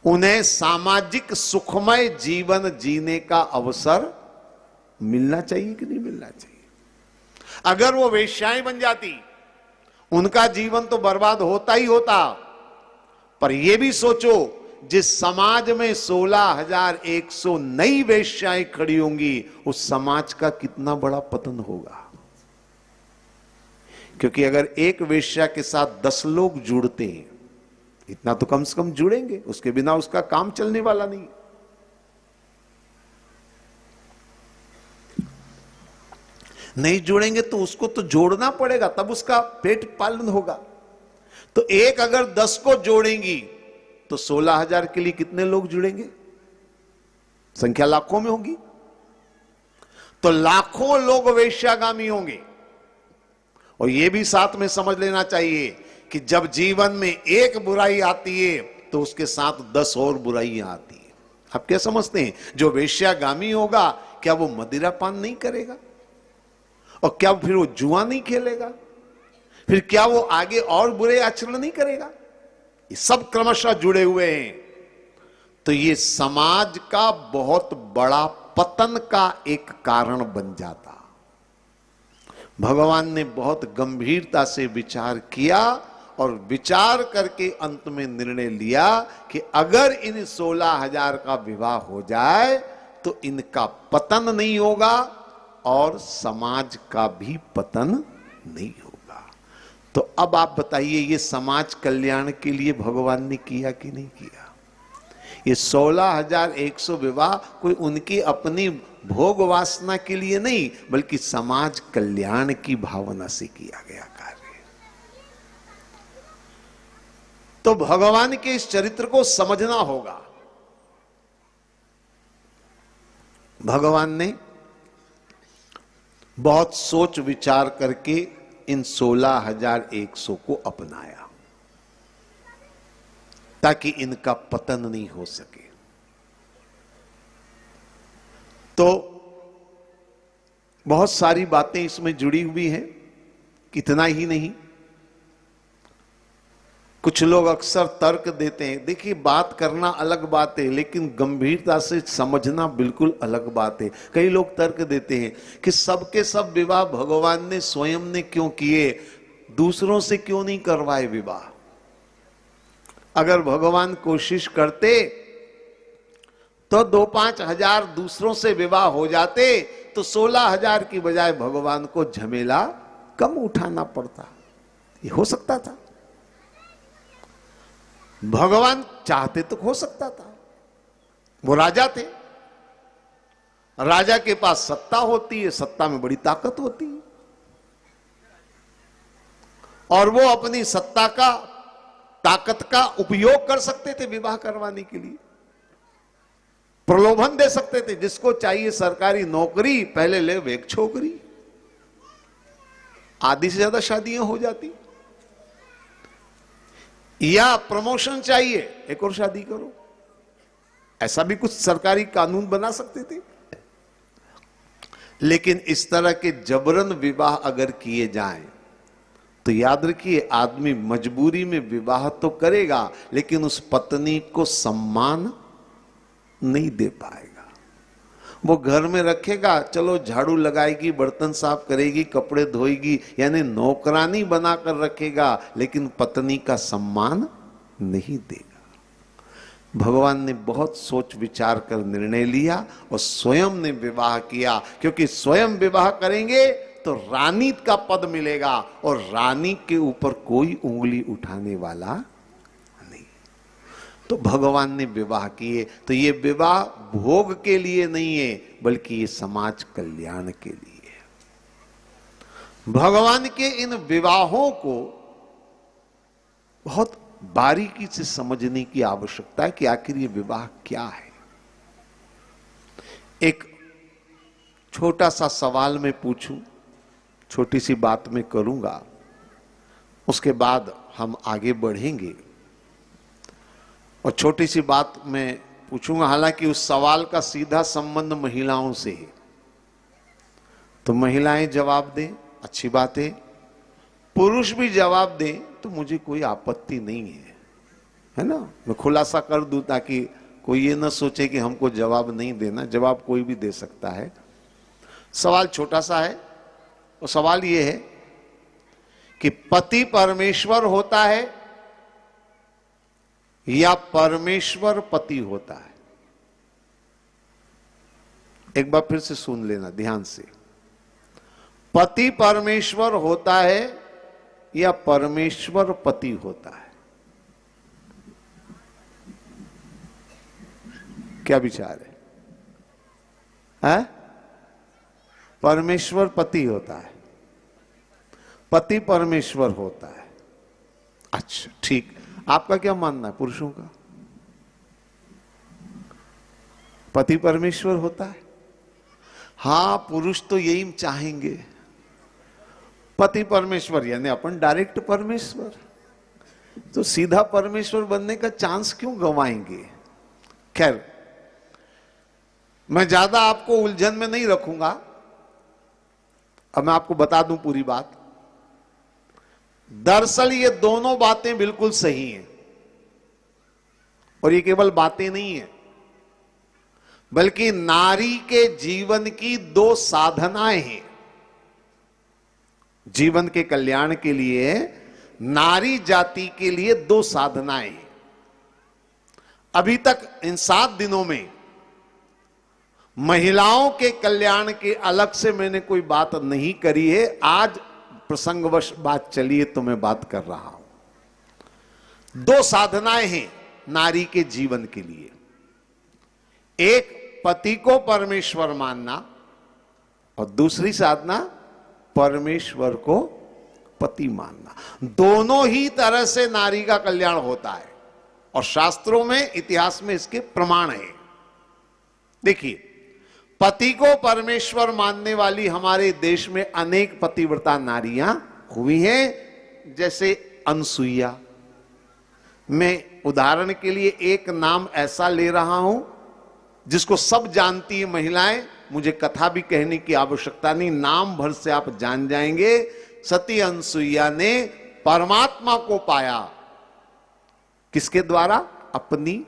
उन्हें सामाजिक सुखमय जीवन जीने का अवसर मिलना चाहिए कि नहीं मिलना चाहिए? अगर वो वेश्याएं बन जाती, उनका जीवन तो बर्बाद होता ही होता। पर यह भी सोचो, जिस समाज में 16,100 नई वेश्याएं खड़ी होंगी, उस समाज का कितना बड़ा पतन होगा। क्योंकि अगर एक वेश्या के साथ 10 लोग जुड़ते हैं, इतना तो कम से कम जुड़ेंगे, उसके बिना उसका काम चलने वाला नहीं। नहीं जुड़ेंगे तो उसको तो जोड़ना पड़ेगा, तब उसका पेट पालन होगा। तो एक अगर 10 को जोड़ेंगी तो 16,000 के लिए कितने लोग जुड़ेंगे? संख्या लाखों में होगी। तो लाखों लोग वेश्यागामी होंगे। और यह भी साथ में समझ लेना चाहिए कि जब जीवन में एक बुराई आती है तो उसके साथ 10 और बुराइयां आती है। आप क्या समझते हैं, जो वेश्यागामी होगा क्या वो मदिरा पान नहीं करेगा? और क्या फिर वो जुआ नहीं खेलेगा? फिर क्या वो आगे और बुरे आचरण नहीं करेगा? ये सब क्रमशः जुड़े हुए हैं। तो ये समाज का बहुत बड़ा पतन का एक कारण बन जाता। भगवान ने बहुत गंभीरता से विचार किया और विचार करके अंत में निर्णय लिया कि अगर इन 16,000 का विवाह हो जाए तो इनका पतन नहीं होगा और समाज का भी पतन नहीं होगा। तो अब आप बताइए, ये समाज कल्याण के लिए भगवान ने किया कि नहीं किया? ये 16,100 विवाह कोई उनकी अपनी भोग वासना के लिए नहीं, बल्कि समाज कल्याण की भावना से किया गया कार्य। तो भगवान के इस चरित्र को समझना होगा। भगवान ने बहुत सोच विचार करके इन 16,100 को अपनाया ताकि इनका पतन नहीं हो सके। तो बहुत सारी बातें इसमें जुड़ी हुई हैं, कितना ही नहीं। कुछ लोग अक्सर तर्क देते हैं। देखिए, बात करना अलग बात है, लेकिन गंभीरता से समझना बिल्कुल अलग बात है। कई लोग तर्क देते हैं कि सबके सब विवाह भगवान ने स्वयं ने क्यों किए, दूसरों से क्यों नहीं करवाए विवाह? अगर भगवान कोशिश करते तो 2-5 हजार दूसरों से विवाह हो जाते, तो 16,000 की बजाय भगवान को झमेला कम उठाना पड़ता। ये हो सकता था। भगवान चाहते तो हो सकता था। वो राजा थे, राजा के पास सत्ता होती है, सत्ता में बड़ी ताकत होती है, और वो अपनी सत्ता का, ताकत का उपयोग कर सकते थे विवाह करवाने के लिए। प्रलोभन दे सकते थे, जिसको चाहिए सरकारी नौकरी पहले ले वे एक छोकरी, आधी से ज्यादा शादियां हो जाती। या प्रमोशन चाहिए, एक और शादी करो, ऐसा भी कुछ सरकारी कानून बना सकते थे। लेकिन इस तरह के जबरन विवाह अगर किए जाएं तो याद रखिए, आदमी मजबूरी में विवाह तो करेगा, लेकिन उस पत्नी को सम्मान नहीं दे पाएगा। वो घर में रखेगा, चलो झाड़ू लगाएगी, बर्तन साफ करेगी, कपड़े धोएगी, यानी नौकरानी बनाकर रखेगा, लेकिन पत्नी का सम्मान नहीं देगा। भगवान ने बहुत सोच विचार कर निर्णय लिया और स्वयं ने विवाह किया, क्योंकि स्वयं विवाह करेंगे तो रानी का पद मिलेगा और रानी के ऊपर कोई उंगली उठाने वाला नहीं। तो भगवान ने विवाह किए। तो ये विवाह भोग के लिए नहीं है, बल्कि ये समाज कल्याण के लिए है। भगवान के इन विवाहों को बहुत बारीकी से समझने की आवश्यकता है कि आखिर ये विवाह क्या है। एक छोटा सा सवाल मैं पूछूं, छोटी सी बात मैं करूंगा, उसके बाद हम आगे बढ़ेंगे। और छोटी सी बात मैं पूछूंगा, हालांकि उस सवाल का सीधा संबंध महिलाओं से है, तो महिलाएं जवाब दें, अच्छी बात है। पुरुष भी जवाब दें तो मुझे कोई आपत्ति नहीं है ना। मैं खुलासा कर दूं ताकि कोई ये ना सोचे कि हमको जवाब नहीं देना, जवाब कोई भी दे सकता है। सवाल छोटा सा है, और सवाल ये है कि पति परमेश्वर होता है या परमेश्वर पति होता है? एक बार फिर से सुन लेना ध्यान से। पति परमेश्वर होता है या परमेश्वर पति होता है? क्या विचार है? परमेश्वर पति होता है, पति परमेश्वर होता है। अच्छा ठीक, आपका क्या मानना है पुरुषों का? पति परमेश्वर होता है? हां, पुरुष तो यही चाहेंगे, पति परमेश्वर, यानी अपन डायरेक्ट परमेश्वर। तो सीधा परमेश्वर बनने का चांस क्यों गंवाएंगे? खैर, मैं ज्यादा आपको उलझन में नहीं रखूंगा। अब मैं आपको बता दूं पूरी बात। दरअसल ये दोनों बातें बिल्कुल सही हैं, और ये केवल बातें नहीं है, बल्कि नारी के जीवन की दो साधनाएं हैं। जीवन के कल्याण के लिए नारी जाति के लिए दो साधनाएं हैं। अभी तक इन 7 दिनों में महिलाओं के कल्याण के अलग से मैंने कोई बात नहीं करी है। आज प्रसंगवश बात चली है तो मैं बात कर रहा हूं। 2 साधनाएं हैं नारी के जीवन के लिए। एक पति को परमेश्वर मानना, और दूसरी साधना परमेश्वर को पति मानना। दोनों ही तरह से नारी का कल्याण होता है, और शास्त्रों में, इतिहास में इसके प्रमाण है। देखिए, पति को परमेश्वर मानने वाली हमारे देश में अनेक पतिव्रता नारियां हुई हैं, जैसे अनसुईया। मैं उदाहरण के लिए एक नाम ऐसा ले रहा हूं जिसको सब जानती है महिलाएं, मुझे कथा भी कहने की आवश्यकता नहीं, नाम भर से आप जान जाएंगे। सती अनसुईया ने परमात्मा को पाया, किसके द्वारा? अपनी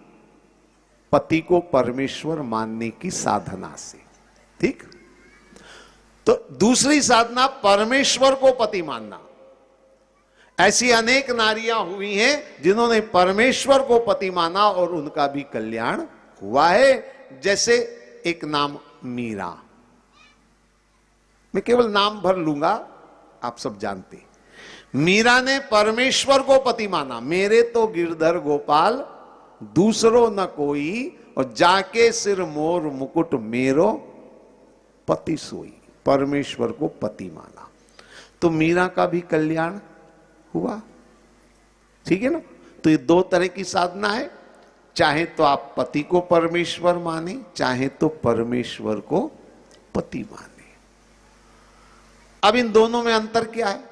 पति को परमेश्वर मानने की साधना से। ठीक। तो दूसरी साधना परमेश्वर को पति मानना। ऐसी अनेक नारियां हुई हैं जिन्होंने परमेश्वर को पति माना और उनका भी कल्याण हुआ है। जैसे एक नाम मीरा, मैं केवल नाम भर लूंगा, आप सब जानते। मीरा ने परमेश्वर को पति माना, मेरे तो गिरधर गोपाल दूसरो न कोई, और जाके सिर मोर मुकुट मेरो पति सोई। परमेश्वर को पति माना, तो मीरा का भी कल्याण हुआ। ठीक है ना। तो ये 2 तरह की साधना है, चाहे तो आप पति को परमेश्वर माने, चाहे तो परमेश्वर को पति माने। अब इन दोनों में अंतर क्या है?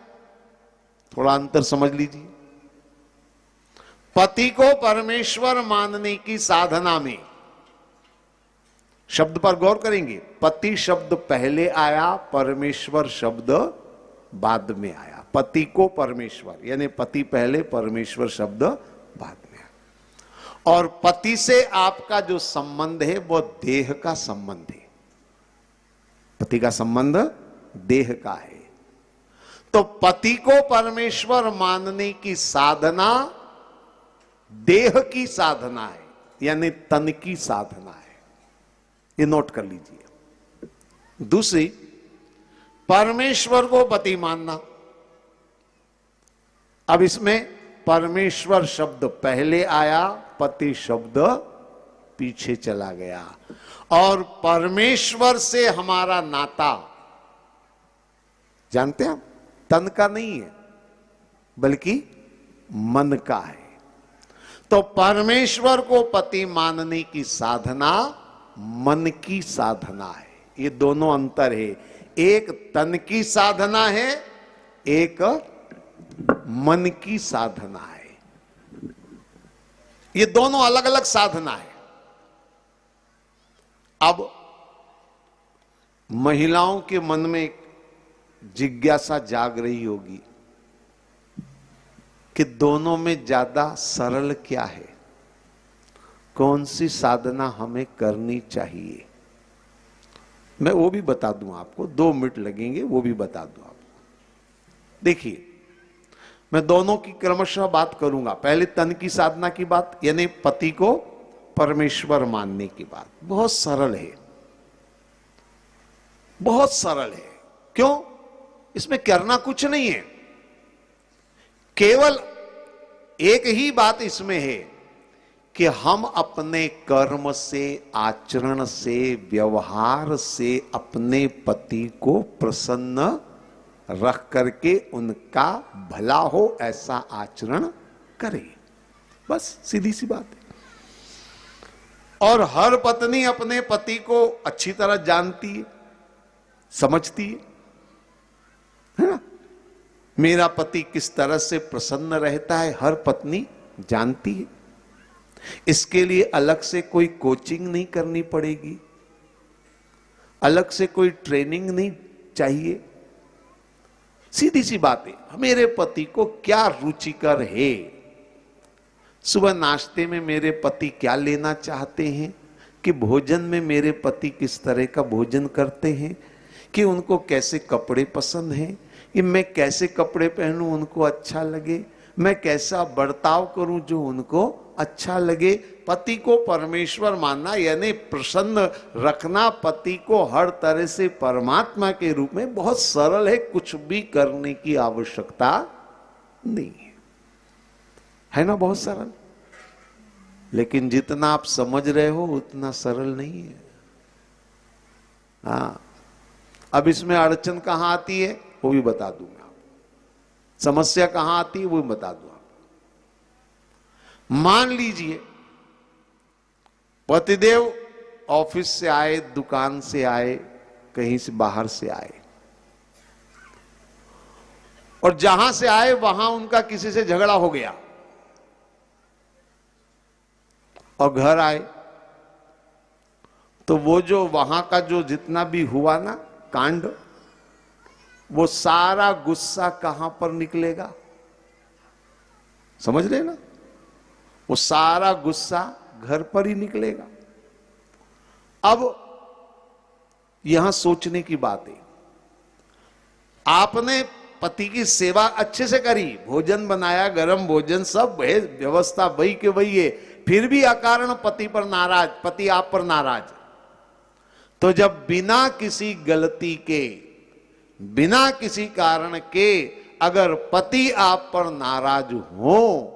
थोड़ा अंतर समझ लीजिए। पति को परमेश्वर मानने की साधना में शब्द पर गौर करेंगे। पति शब्द पहले आया, परमेश्वर शब्द बाद में आया। पति को परमेश्वर, यानी पति पहले, परमेश्वर शब्द बाद में आया। और पति से आपका जो संबंध है वो देह का संबंध है। पति का संबंध देह का है। तो पति को परमेश्वर मानने की साधना देह की साधना है, यानी तन की साधना है। ये नोट कर लीजिए। दूसरी, परमेश्वर को पति मानना। अब इसमें परमेश्वर शब्द पहले आया, पति शब्द पीछे चला गया। और परमेश्वर से हमारा नाता जानते हैं, तन का नहीं है बल्कि मन का है। तो परमेश्वर को पति मानने की साधना मन की साधना है। ये दोनों अंतर है, एक तन की साधना है, एक मन की साधना है। ये दोनों अलग अलग साधना है। अब महिलाओं के मन में एक जिज्ञासा जाग रही होगी कि दोनों में ज्यादा सरल क्या है, कौन सी साधना हमें करनी चाहिए। मैं वो भी बता दूं आपको, 2 मिनट लगेंगे, वो भी बता दूं आपको। देखिए, मैं दोनों की क्रमशः बात करूंगा। पहले तन की साधना की बात, यानी पति को परमेश्वर मानने की बात। बहुत सरल है, बहुत सरल है। क्यों? इसमें करना कुछ नहीं है, केवल एक ही बात इसमें है कि हम अपने कर्म से, आचरण से, व्यवहार से अपने पति को प्रसन्न रख करके उनका भला हो ऐसा आचरण करें। बस सीधी सी बात है। और हर पत्नी अपने पति को अच्छी तरह जानती है, समझती है ना? मेरा पति किस तरह से प्रसन्न रहता है, हर पत्नी जानती है। इसके लिए अलग से कोई कोचिंग नहीं करनी पड़ेगी, अलग से कोई ट्रेनिंग नहीं चाहिए। सीधी सी बात है, मेरे पति को क्या रुचिकर है, सुबह नाश्ते में मेरे पति क्या लेना चाहते हैं, कि भोजन में मेरे पति किस तरह का भोजन करते हैं, कि उनको कैसे कपड़े पसंद हैं, कि मैं कैसे कपड़े पहनूं उनको अच्छा लगे, मैं कैसा बर्ताव करूं जो उनको अच्छा लगे। पति को परमेश्वर मानना यानी प्रसन्न रखना पति को हर तरह से परमात्मा के रूप में बहुत सरल है, कुछ भी करने की आवश्यकता नहीं है ना? बहुत सरल। लेकिन जितना आप समझ रहे हो उतना सरल नहीं है। हाँ, अब इसमें अड़चन कहां आती है वो भी बता दूंगा, समस्या कहां आती है वो भी बता दूंगा। मान लीजिए पतिदेव ऑफिस से आए, दुकान से आए, कहीं से बाहर से आए, और जहां से आए वहां उनका किसी से झगड़ा हो गया, और घर आए तो वो जो वहां का जो जितना भी हुआ ना कांड, वो सारा गुस्सा कहां पर निकलेगा? समझ रहे ना? वो सारा गुस्सा घर पर ही निकलेगा। अब यहां सोचने की बात है, आपने पति की सेवा अच्छे से करी, भोजन बनाया, गरम भोजन सब है, व्यवस्था वही के वही है, फिर भी अकारण पति पर नाराज, पति आप पर नाराज। तो जब बिना किसी गलती के, बिना किसी कारण के अगर पति आप पर नाराज हो,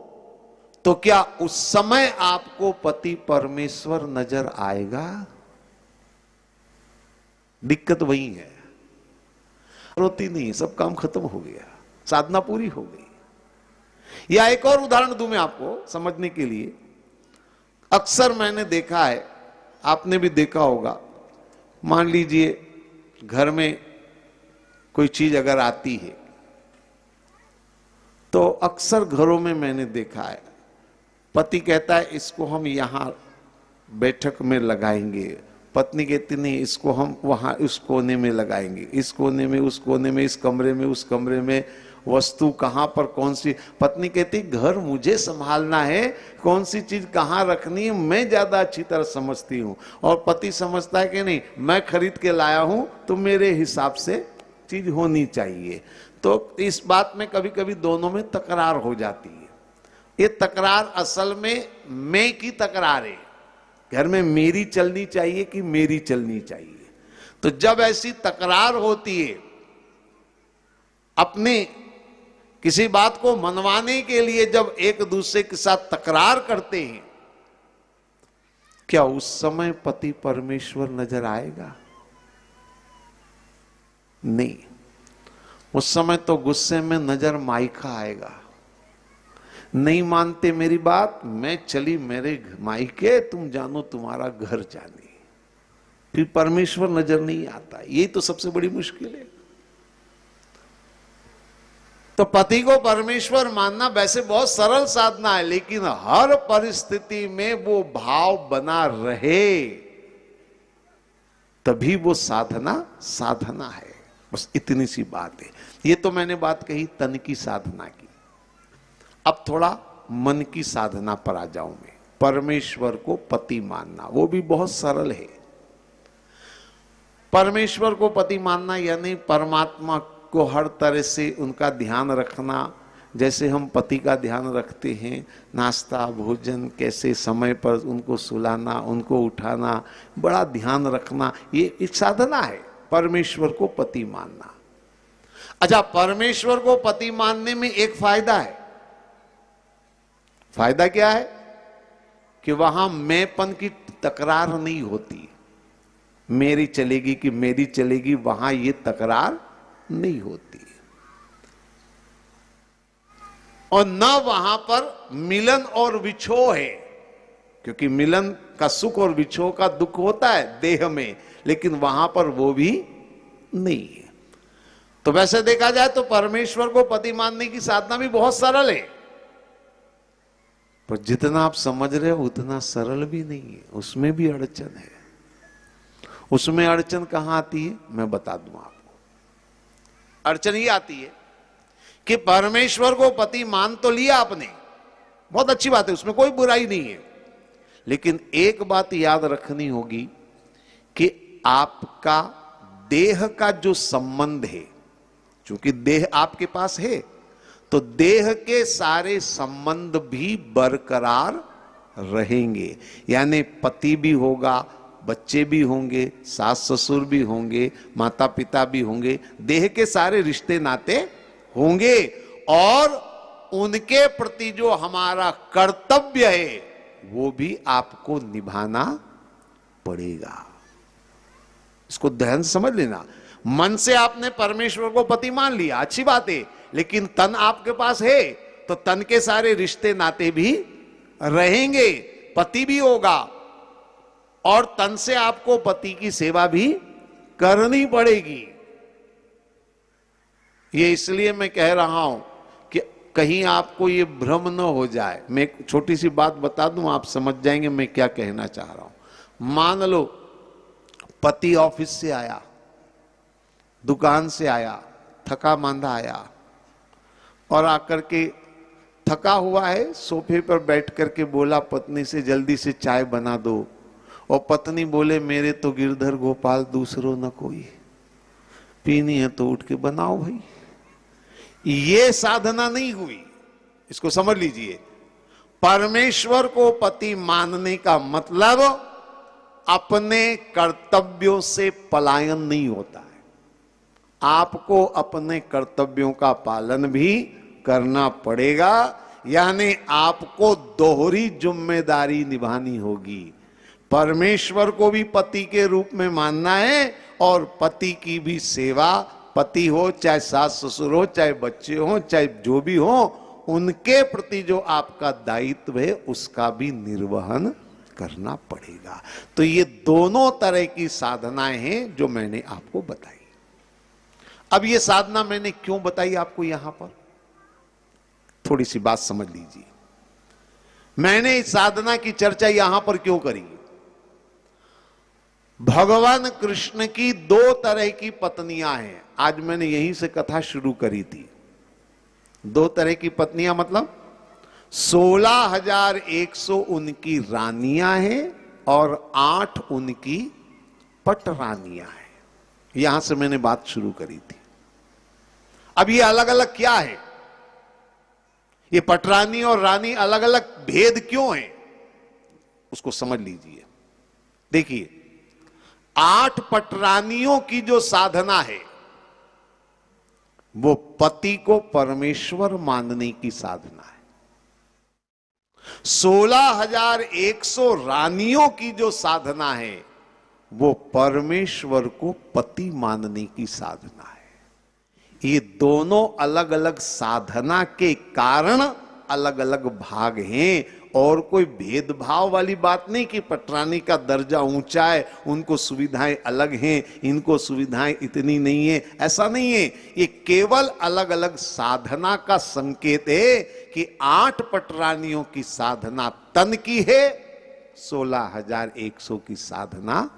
तो क्या उस समय आपको पति परमेश्वर नजर आएगा? दिक्कत वही है, रोती नहीं, सब काम खत्म हो गया, साधना पूरी हो गई। या एक और उदाहरण दूं मैं आपको समझने के लिए। अक्सर मैंने देखा है, आपने भी देखा होगा, मान लीजिए घर में कोई चीज अगर आती है तो अक्सर घरों में मैंने देखा है पति कहता है इसको हम यहां बैठक में लगाएंगे, पत्नी कहती नहीं इसको हम वहां उस कोने में लगाएंगे, इस कोने में, उस कोने में, इस कमरे में, उस कमरे में, वस्तु कहां पर कौन सी। पत्नी कहती घर मुझे संभालना है, कौन सी चीज कहां रखनी है मैं ज्यादा अच्छी तरह समझती हूं। और पति समझता है कि नहीं मैं खरीद के लाया हूं तो मेरे हिसाब से चीज होनी चाहिए। तो इस बात में कभी कभी दोनों में तकरार हो जाती है। ये तकरार असल में मैं की तकरार है, घर में मेरी चलनी चाहिए कि मेरी चलनी चाहिए। तो जब ऐसी तकरार होती है, अपने किसी बात को मनवाने के लिए जब एक दूसरे के साथ तकरार करते हैं, क्या उस समय पति परमेश्वर नजर आएगा? नहीं, उस समय तो गुस्से में नजर मायका आएगा। नहीं मानते मेरी बात, मैं चली मेरे मायके, तुम जानो तुम्हारा घर जाने। फिर परमेश्वर नजर नहीं आता। यही तो सबसे बड़ी मुश्किल है। तो पति को परमेश्वर मानना वैसे बहुत सरल साधना है, लेकिन हर परिस्थिति में वो भाव बना रहे तभी वो साधना है। बस इतनी सी बात है। ये तो मैंने बात कही तन की साधना की। अब थोड़ा मन की साधना पर आ जाऊं मैं। परमेश्वर को पति मानना वो भी बहुत सरल है। परमेश्वर को पति मानना यानी परमात्मा को हर तरह से उनका ध्यान रखना, जैसे हम पति का ध्यान रखते हैं। नाश्ता भोजन कैसे समय पर उनको सुलाना, उनको उठाना, बड़ा ध्यान रखना, ये एक साधना है परमेश्वर को पति मानना। अच्छा, परमेश्वर को पति मानने में एक फायदा है। फायदा क्या है कि वहां मैंपन की तकरार नहीं होती। मेरी चलेगी कि मेरी चलेगी, वहां ये तकरार नहीं होती। और न वहां पर मिलन और विछोह है, क्योंकि मिलन का सुख और विछोह का दुख होता है देह में, लेकिन वहां पर वो भी नहीं है। तो वैसे देखा जाए तो परमेश्वर को पति मानने की साधना भी बहुत सरल है, पर जितना आप समझ रहे हो उतना सरल भी नहीं है। उसमें भी अड़चन है। उसमें अड़चन कहां आती है मैं बता दूं आपको। अड़चन ये आती है कि परमेश्वर को पति मान तो लिया आपने, बहुत अच्छी बात है, उसमें कोई बुराई नहीं है, लेकिन एक बात याद रखनी होगी कि आपका देह का जो संबंध है, क्योंकि देह आपके पास है, तो देह के सारे संबंध भी बरकरार रहेंगे। यानी पति भी होगा, बच्चे भी होंगे, सास ससुर भी होंगे, माता पिता भी होंगे, देह के सारे रिश्ते नाते होंगे, और उनके प्रति जो हमारा कर्तव्य है वो भी आपको निभाना पड़ेगा। इसको ध्यान समझ लेना। मन से आपने परमेश्वर को पति मान लिया, अच्छी बात है, लेकिन तन आपके पास है तो तन के सारे रिश्ते नाते भी रहेंगे, पति भी होगा, और तन से आपको पति की सेवा भी करनी पड़ेगी। ये इसलिए मैं कह रहा हूं कि कहीं आपको ये भ्रम न हो जाए। मैं एक छोटी सी बात बता दूं, आप समझ जाएंगे मैं क्या कहना चाह रहा हूं। मान लो पति ऑफिस से आया, दुकान से आया, थका मांदा आया, और आकर के थका हुआ है, सोफे पर बैठ करके बोला पत्नी से जल्दी से चाय बना दो, और पत्नी बोले मेरे तो गिरधर गोपाल दूसरों न कोई, पीनी है तो उठ के बनाओ भाई। ये साधना नहीं हुई, इसको समझ लीजिए। परमेश्वर को पति मानने का मतलब अपने कर्तव्यों से पलायन नहीं होता है। आपको अपने कर्तव्यों का पालन भी करना पड़ेगा, यानी आपको दोहरी जिम्मेदारी निभानी होगी। परमेश्वर को भी पति के रूप में मानना है, और पति की भी सेवा, पति हो चाहे सास ससुर हो चाहे बच्चे हो चाहे जो भी हो, उनके प्रति जो आपका दायित्व है उसका भी निर्वहन करना पड़ेगा। तो ये दोनों तरह की साधनाएं हैं जो मैंने आपको बताई। अब ये साधना मैंने क्यों बताई आपको, यहां पर थोड़ी सी बात समझ लीजिए। मैंने इस साधना की चर्चा यहां पर क्यों करी? भगवान कृष्ण की दो तरह की पत्नियां हैं। आज मैंने यहीं से कथा शुरू करी थी। दो तरह की पत्नियां मतलब 16,100 उनकी रानियां हैं और 8 उनकी पटरानियां हैं। यहां से मैंने बात शुरू करी थी। अब ये अलग अलग क्या है, ये पटरानी और रानी अलग अलग भेद क्यों है, उसको समझ लीजिए। देखिए, 8 पटरानियों की जो साधना है वो पति को परमेश्वर मानने की साधना है। 16,100 रानियों की जो साधना है वो परमेश्वर को पति मानने की साधना है। ये दोनों अलग अलग साधना के कारण अलग अलग भाग हैं, और कोई भेदभाव वाली बात नहीं कि पटरानी का दर्जा ऊंचा है, उनको सुविधाएं अलग हैं, इनको सुविधाएं इतनी नहीं है, ऐसा नहीं है। ये केवल अलग अलग साधना का संकेत है कि 8 पटरानियों की साधना तन की है, 16,100 की साधना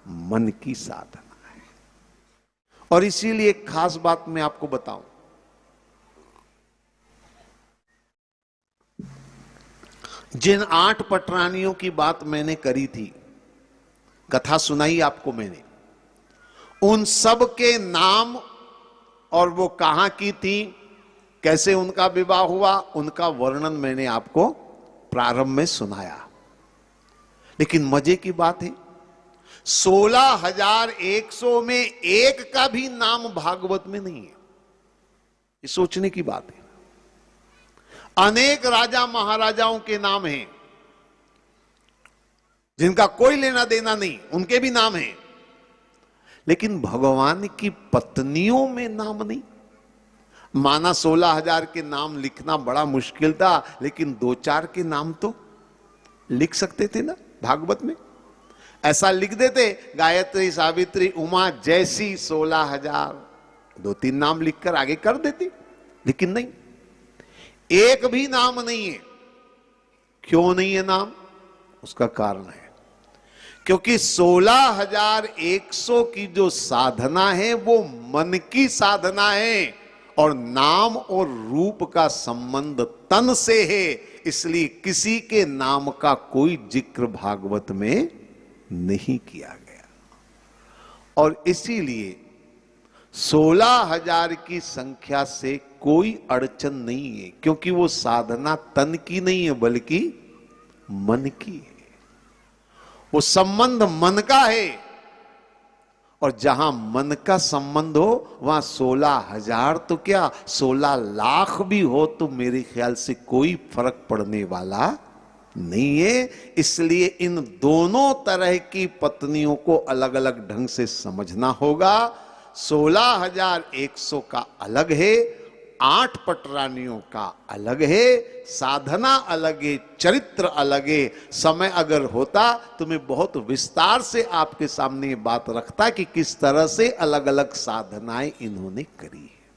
मन की साधना है। और इसीलिए एक खास बात मैं आपको बताऊं, जिन 8 पटरानियों की बात मैंने करी थी, कथा सुनाई आपको मैंने, उन सब के नाम और वो कहां की थी, कैसे उनका विवाह हुआ, उनका वर्णन मैंने आपको प्रारंभ में सुनाया। लेकिन मजे की बात है, 16,100 में एक का भी नाम भागवत में नहीं है। ये सोचने की बात है। अनेक राजा महाराजाओं के नाम हैं जिनका कोई लेना देना नहीं, उनके भी नाम हैं, लेकिन भगवान की पत्नियों में नाम नहीं। माना 16,000 के नाम लिखना बड़ा मुश्किल था, लेकिन 2-4 के नाम तो लिख सकते थे ना भागवत में। ऐसा लिख देते, गायत्री, सावित्री, उमा जैसी 16,000, 2-3 नाम लिखकर आगे कर देती, लेकिन नहीं, एक भी नाम नहीं है। क्यों नहीं है नाम? उसका कारण है क्योंकि 16,100 की जो साधना है वो मन की साधना है, और नाम और रूप का संबंध तन से है, इसलिए किसी के नाम का कोई जिक्र भागवत में नहीं किया गया। और इसीलिए 16,000 की संख्या से कोई अड़चन नहीं है, क्योंकि वो साधना तन की नहीं है बल्कि मन की है। वो संबंध मन का है, और जहां मन का संबंध हो वहां 16,000 तो क्या 16 लाख भी हो तो मेरे ख्याल से कोई फर्क पड़ने वाला नहीं है। इसलिए इन दोनों तरह की पत्नियों को अलग अलग ढंग से समझना होगा। 16,100 का अलग है, 8 पटरानियों का अलग है, साधना अलग है, चरित्र अलग है। समय अगर होता तो मैं बहुत विस्तार से आपके सामने ये बात रखता कि किस तरह से अलग अलग साधनाएं इन्होंने करी है।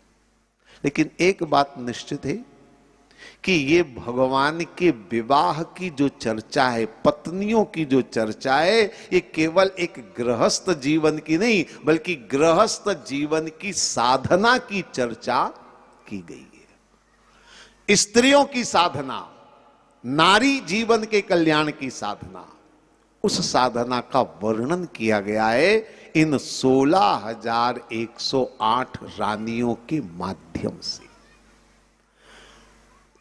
लेकिन एक बात निश्चित है कि ये भगवान के विवाह की जो चर्चा है, पत्नियों की जो चर्चा है, ये केवल एक गृहस्थ जीवन की नहीं बल्कि गृहस्थ जीवन की साधना की चर्चा की गई है। स्त्रियों की साधना, नारी जीवन के कल्याण की साधना, उस साधना का वर्णन किया गया है इन 16,108 रानियों के माध्यम से।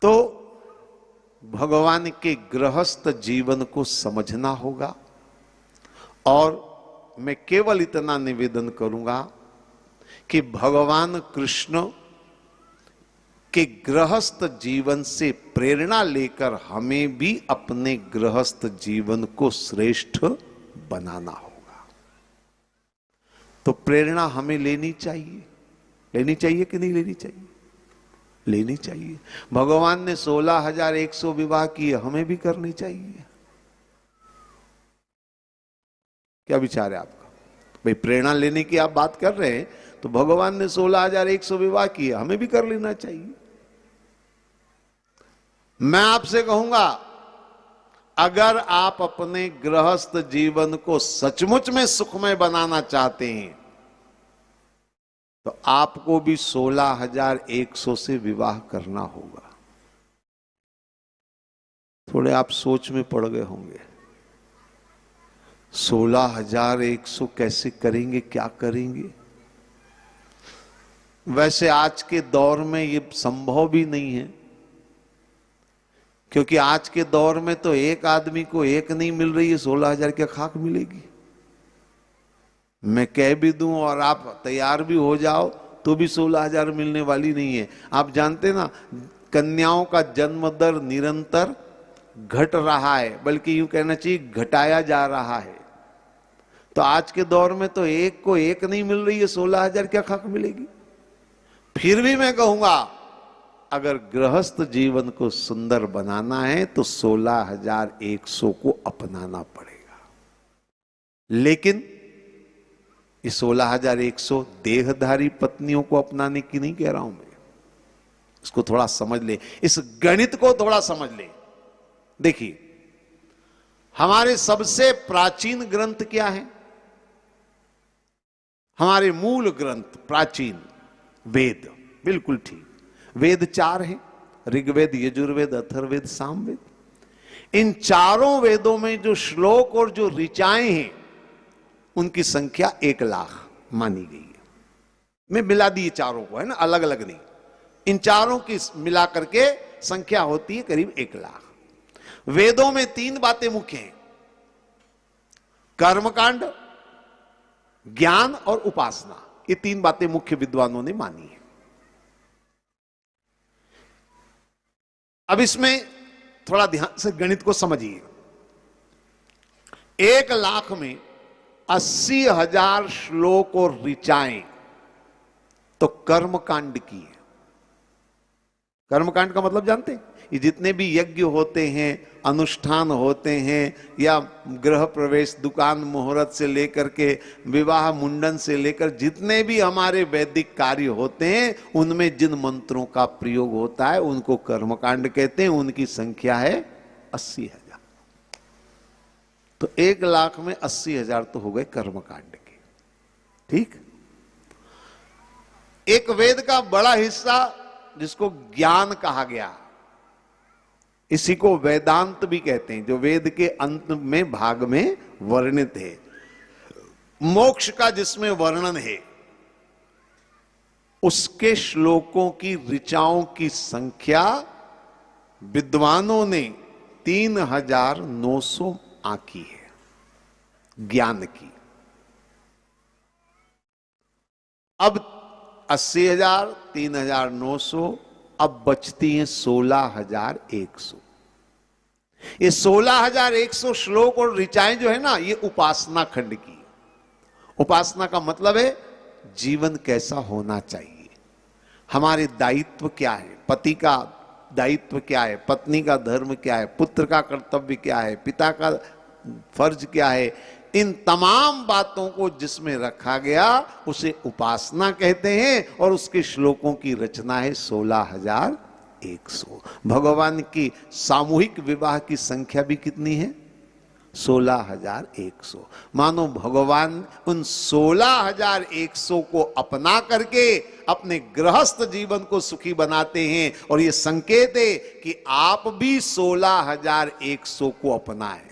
तो भगवान के गृहस्थ जीवन को समझना होगा, और मैं केवल इतना निवेदन करूंगा कि भगवान कृष्ण के गृहस्थ जीवन से प्रेरणा लेकर हमें भी अपने गृहस्थ जीवन को श्रेष्ठ बनाना होगा। तो प्रेरणा हमें लेनी चाहिए कि नहीं लेनी चाहिए? लेनी चाहिए। भगवान ने 16,100 विवाह किए, हमें भी करनी चाहिए। क्या विचार है आपका? भाई प्रेरणा लेने की आप बात कर रहे हैं, तो भगवान ने 16,100 विवाह किए, हमें भी कर लेना चाहिए। मैं आपसे कहूंगा, अगर आप अपने गृहस्थ जीवन को सचमुच में सुखमय बनाना चाहते हैं तो आपको भी 16,100 से विवाह करना होगा। थोड़े आप सोच में पड़ गए होंगे, 16,100 कैसे करेंगे, क्या करेंगे। वैसे आज के दौर में ये संभव भी नहीं है, क्योंकि आज के दौर में तो एक आदमी को एक नहीं मिल रही है, 16,000 क्या खाक मिलेगी। मैं कह भी दूं और आप तैयार भी हो जाओ तो भी 16,000 मिलने वाली नहीं है। आप जानते ना, कन्याओं का जन्म दर निरंतर घट रहा है, बल्कि यूं कहना चाहिए घटाया जा रहा है। तो आज के दौर में तो एक को एक नहीं मिल रही है, 16,000 क्या खाक मिलेगी। फिर भी मैं कहूंगा, अगर गृहस्थ जीवन को सुंदर बनाना है तो 16,100 को अपनाना पड़ेगा। लेकिन ये 16,100 देहधारी पत्नियों को अपनाने की नहीं कह रहा हूं मैं। इसको थोड़ा समझ ले, इस गणित को थोड़ा समझ ले। देखिए, हमारे सबसे प्राचीन ग्रंथ क्या है? हमारे मूल ग्रंथ प्राचीन वेद, बिल्कुल ठीक। वेद 4 हैं, ऋग्वेद, यजुर्वेद, अथर्ववेद, सामवेद। इन चारों वेदों में जो श्लोक और जो ऋचाएं हैं, उनकी संख्या 1,00,000 मानी गई है। मैं मिला दी चारों को, है ना, अलग अलग नहीं। इन चारों की मिला करके संख्या होती है करीब 1,00,000। वेदों में 3 बातें मुख्य हैं, कर्मकांड, ज्ञान और उपासना। ये 3 बातें मुख्य विद्वानों ने मानी है। अब इसमें थोड़ा ध्यान से गणित को समझिए। 1,00,000 में 80,000 श्लोक और ऋचाएं तो कर्मकांड की है। कर्मकांड का मतलब जानते हैं? ये जितने भी यज्ञ होते हैं, अनुष्ठान होते हैं, या गृह प्रवेश, दुकान मुहूर्त से लेकर के विवाह मुंडन से लेकर जितने भी हमारे वैदिक कार्य होते हैं, उनमें जिन मंत्रों का प्रयोग होता है उनको कर्मकांड कहते हैं। उनकी संख्या है 80,000। तो 1,00,000 में 80,000 तो हो गए कर्मकांड के। ठीक। एक वेद का बड़ा हिस्सा जिसको ज्ञान कहा गया, इसी को वेदांत भी कहते हैं, जो वेद के अंत में भाग में वर्णित है। मोक्ष का जिसमें वर्णन है, उसके श्लोकों की ऋचाओं की संख्या विद्वानों ने 3,900 आंकी है, ज्ञान की। अब 80,000, 3,900, अब बचती हैं 16,100। ये 16,100 श्लोक और ऋचाएं जो है ना, ये उपासना खंड की। उपासना का मतलब है जीवन कैसा होना चाहिए, हमारे दायित्व क्या है, पति का दायित्व क्या है, पत्नी का धर्म क्या है, पुत्र का कर्तव्य क्या है, पिता का फर्ज क्या है। इन तमाम बातों को जिसमें रखा गया उसे उपासना कहते हैं। और उसके श्लोकों की रचना है 16,100। भगवान की सामूहिक विवाह की संख्या भी कितनी है? 16,100। मानो भगवान उन 16,100 को अपना करके अपने गृहस्थ जीवन को सुखी बनाते हैं। और यह संकेत है कि आप भी 16,100 को अपनाएं।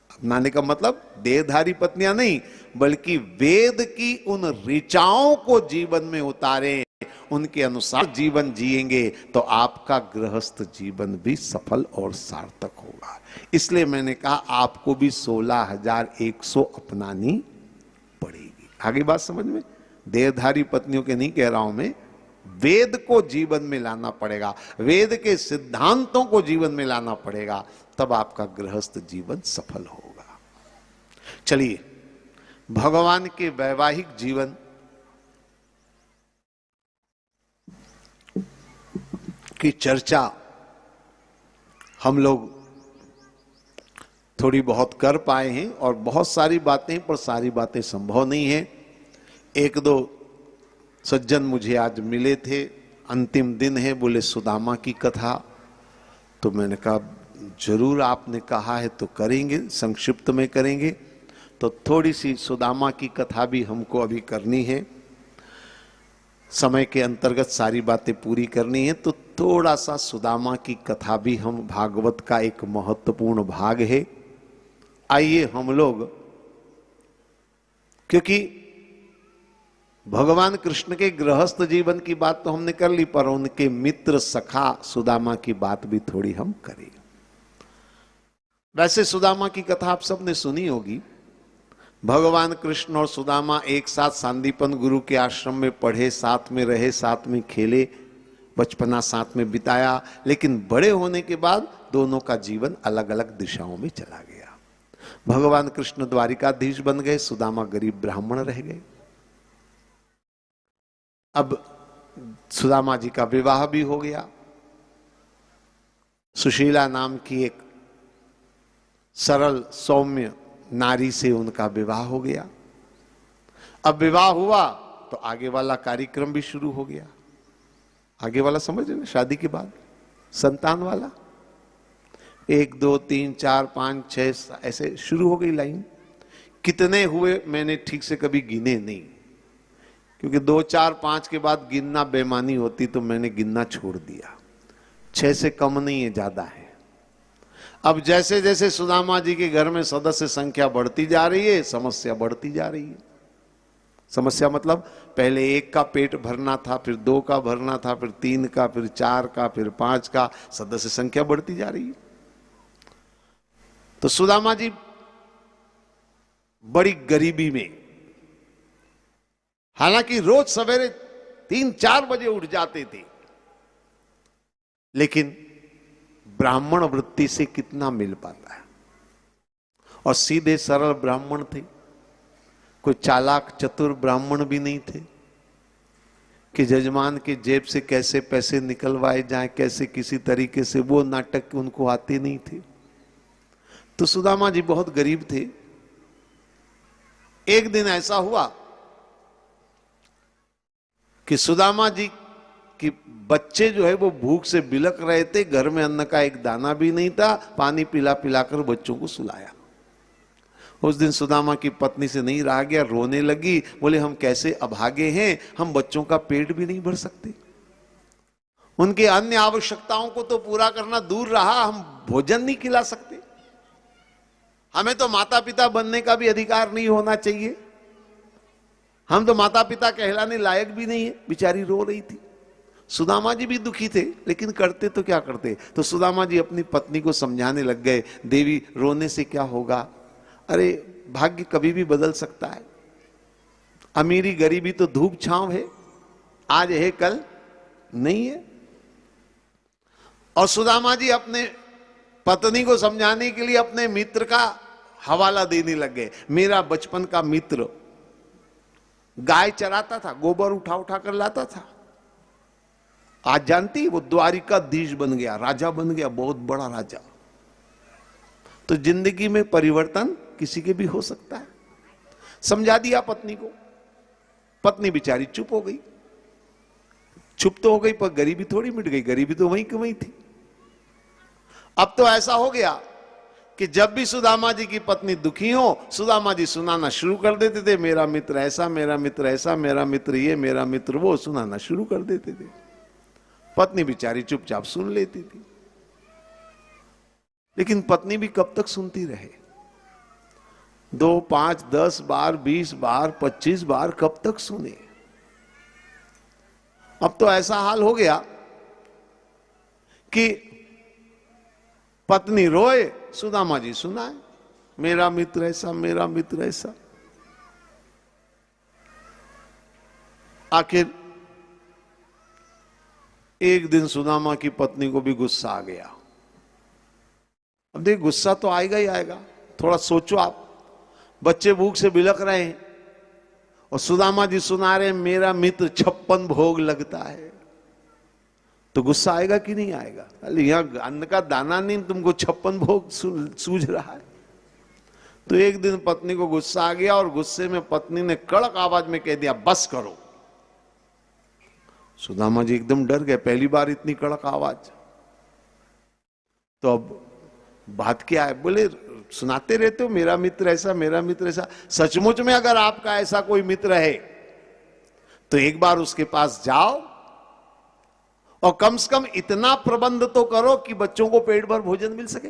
अपनाने का मतलब देहधारी पत्नियां नहीं, बल्कि वेद की उन ऋचाओं को जीवन में उतारें, उनके अनुसार जीवन जिएंगे तो आपका गृहस्थ जीवन भी सफल और सार्थक होगा। इसलिए मैंने कहा आपको भी 16,100 अपनानी पड़ेगी। आगे बात समझ में? देहधारी पत्नियों के नहीं कह रहा हूं मैं, वेद को जीवन में लाना पड़ेगा, वेद के सिद्धांतों को जीवन में लाना पड़ेगा, तब आपका गृहस्थ जीवन सफल होगा। चलिए, भगवान के वैवाहिक जीवन की चर्चा हम लोग थोड़ी बहुत कर पाए हैं, और बहुत सारी बातें, पर सारी बातें संभव नहीं है। 1-2 सज्जन मुझे आज मिले थे, अंतिम दिन है, बोले सुदामा की कथा। तो मैंने कहा जरूर, आपने कहा है तो करेंगे, संक्षिप्त में करेंगे। तो थोड़ी सी सुदामा की कथा भी हमको अभी करनी है। समय के अंतर्गत सारी बातें पूरी करनी है, तो थोड़ा सा सुदामा की कथा भी हम, भागवत का एक महत्वपूर्ण भाग है। आइए हम लोग, क्योंकि भगवान कृष्ण के गृहस्थ जीवन की बात तो हमने कर ली, पर उनके मित्र सखा सुदामा की बात भी थोड़ी हम करें। वैसे सुदामा की कथा आप सबने सुनी होगी। भगवान कृष्ण और सुदामा एक साथ सांदीपन गुरु के आश्रम में पढ़े, साथ में रहे, साथ में खेले, बचपना साथ में बिताया, लेकिन बड़े होने के बाद दोनों का जीवन अलग अलग दिशाओं में चला गया। भगवान कृष्ण द्वारिकाधीश बन गए, सुदामा गरीब ब्राह्मण रह गए। अब सुदामा जी का विवाह भी हो गया। सुशीला नाम की एक सरल सौम्य नारी से उनका विवाह हो गया। अब विवाह हुआ तो आगे वाला कार्यक्रम भी शुरू हो गया। आगे वाला समझ रहे ना, शादी के बाद संतान वाला, 1 2 3 4 5 6 ऐसे शुरू हो गई लाइन। कितने हुए मैंने ठीक से कभी गिने नहीं, क्योंकि 2 4 5 के बाद गिनना बेईमानी होती, तो मैंने गिनना छोड़ दिया। 6 से कम नहीं है, ज्यादा है। अब जैसे जैसे सुदामा जी के घर में सदस्य संख्या बढ़ती जा रही है, समस्या बढ़ती जा रही है। समस्या मतलब पहले 1 का पेट भरना था, फिर 2 का भरना था, फिर 3 का, फिर 4 का, फिर 5 का, सदस्य संख्या बढ़ती जा रही है। तो सुदामा जी बड़ी गरीबी में, हालांकि रोज सवेरे 3-4 बजे उठ जाते थे, लेकिन ब्राह्मण वृत्ति से कितना मिल पाता है। और सीधे सरल ब्राह्मण थे, कोई चालाक चतुर ब्राह्मण भी नहीं थे कि जजमान के जेब से कैसे पैसे निकलवाए जाएं, कैसे किसी तरीके से, वो नाटक उनको आते नहीं थे। तो सुदामा जी बहुत गरीब थे। एक दिन ऐसा हुआ कि सुदामा जी कि बच्चे जो है वो भूख से बिलक रहे थे, घर में अन्न का एक दाना भी नहीं था, पानी पिला पिलाकर बच्चों को सुलाया। उस दिन सुदामा की पत्नी से नहीं रहा गया, रोने लगी, बोले हम कैसे अभागे हैं, हम बच्चों का पेट भी नहीं भर सकते, उनके अन्य आवश्यकताओं को तो पूरा करना दूर रहा, हम भोजन नहीं खिला सकते, हमें तो माता पिता बनने का भी अधिकार नहीं होना चाहिए, हम तो माता पिता कहलाने लायक भी नहीं है। बेचारी रो रही थी। सुदामा जी भी दुखी थे, लेकिन करते तो क्या करते। तो सुदामा जी अपनी पत्नी को समझाने लग गए, देवी रोने से क्या होगा, अरे भाग्य कभी भी बदल सकता है, अमीरी गरीबी तो धूप छांव है, आज है कल नहीं है। और सुदामा जी अपने पत्नी को समझाने के लिए अपने मित्र का हवाला देने लग गए। मेरा बचपन का मित्र गाय चराता था, गोबर उठा उठा कर लाता था, आज जानती, वो द्वारिकाधीश बन गया, राजा बन गया, बहुत बड़ा राजा। तो जिंदगी में परिवर्तन किसी के भी हो सकता है। समझा दिया पत्नी को, पत्नी बेचारी चुप हो गई। चुप तो हो गई, पर गरीबी थोड़ी मिट गई, गरीबी तो वहीं की वहीं थी। अब तो ऐसा हो गया कि जब भी सुदामा जी की पत्नी दुखी हो, सुदामा जी सुनाना शुरू कर देते थे, मेरा मित्र ऐसा, मेरा मित्र ऐसा, मेरा मित्र ये, मेरा मित्र वो, सुनाना शुरू कर देते थे। पत्नी बेचारी चुपचाप सुन लेती थी। लेकिन पत्नी भी कब तक सुनती रहे, 2 5 10 बार, 20 बार, 25 बार कब तक सुने। अब तो ऐसा हाल हो गया कि पत्नी रोए, सुदामा जी सुनाए, मेरा मित्र ऐसा, मेरा मित्र ऐसा। आखिर एक दिन सुदामा की पत्नी को भी गुस्सा आ गया। अब देख, गुस्सा तो आएगा ही आएगा, थोड़ा सोचो आप, बच्चे भूख से बिलक रहे हैं और सुदामा जी सुना रहे हैं, मेरा मित्र 56 भोग लगता है, तो गुस्सा आएगा कि नहीं आएगा। यहां अन्न का दाना नहीं, तुमको 56 भोग सूझ रहा है। तो एक दिन पत्नी को गुस्सा आ गया और गुस्से में पत्नी ने कड़क आवाज में कह दिया, बस करो। सुदामा जी एकदम डर गए, पहली बार इतनी कड़क आवाज। तो अब बात क्या है, बोले सुनाते रहते हो मेरा मित्र ऐसा, मेरा मित्र ऐसा, सचमुच में अगर आपका ऐसा कोई मित्र है तो एक बार उसके पास जाओ और कम से कम इतना प्रबंध तो करो कि बच्चों को पेट भर भोजन मिल सके,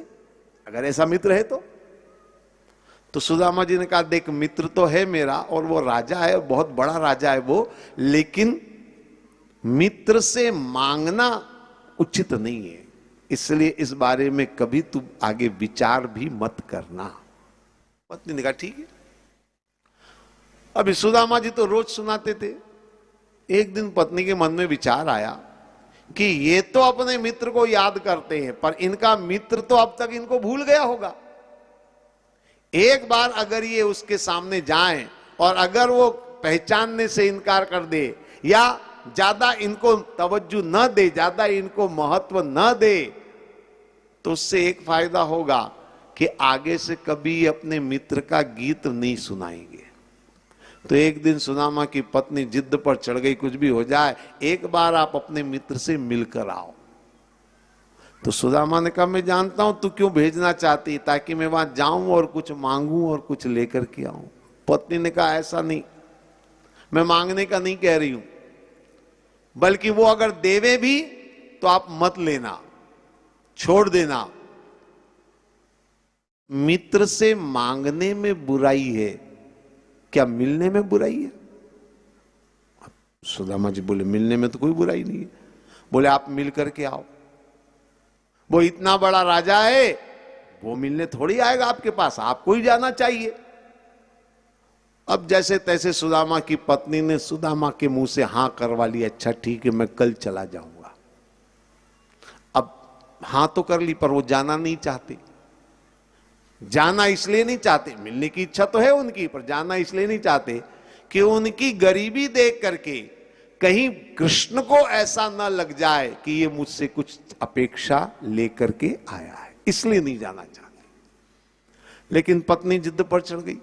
अगर ऐसा मित्र है तो सुदामा जी ने कहा, देख मित्र तो है मेरा और वो राजा है, बहुत बड़ा राजा है वो, लेकिन मित्र से मांगना उचित नहीं है, इसलिए इस बारे में कभी तू आगे विचार भी मत करना। पत्नी ने कहा ठीक है। अभी सुदामा जी तो रोज सुनाते थे। एक दिन पत्नी के मन में विचार आया कि ये तो अपने मित्र को याद करते हैं, पर इनका मित्र तो अब तक इनको भूल गया होगा। एक बार अगर ये उसके सामने जाएं और अगर वो पहचानने से इनकार कर दे या ज्यादा इनको तवज्जो न दे, ज्यादा इनको महत्व न दे, तो उससे एक फायदा होगा कि आगे से कभी अपने मित्र का गीत नहीं सुनाएंगे। तो एक दिन सुदामा की पत्नी जिद पर चढ़ गई, कुछ भी हो जाए एक बार आप अपने मित्र से मिलकर आओ। तो सुदामा ने कहा, मैं जानता हूं तू क्यों भेजना चाहती, ताकि मैं वहां जाऊं और कुछ मांगूं और कुछ लेकर के आऊं। पत्नी ने कहा, ऐसा नहीं, मैं मांगने का नहीं कह रही हूं, बल्कि वो अगर देवे भी तो आप मत लेना, छोड़ देना। मित्र से मांगने में बुराई है, क्या मिलने में बुराई है? सुदामा जी बोले, मिलने में तो कोई बुराई नहीं है। बोले, आप मिल करके आओ, वो इतना बड़ा राजा है, वो मिलने थोड़ी आएगा आपके पास, आपको ही जाना चाहिए। अब जैसे तैसे सुदामा की पत्नी ने सुदामा के मुंह से हां करवा ली, अच्छा ठीक है मैं कल चला जाऊंगा। अब हां तो कर ली, पर वो जाना नहीं चाहती। जाना इसलिए नहीं चाहते, मिलने की इच्छा तो है उनकी, पर जाना इसलिए नहीं चाहते कि उनकी गरीबी देख करके कहीं कृष्ण को ऐसा ना लग जाए कि ये मुझसे कुछ अपेक्षा लेकर के आया है, इसलिए नहीं जाना चाहते। लेकिन पत्नी जिद पर चढ़ गई,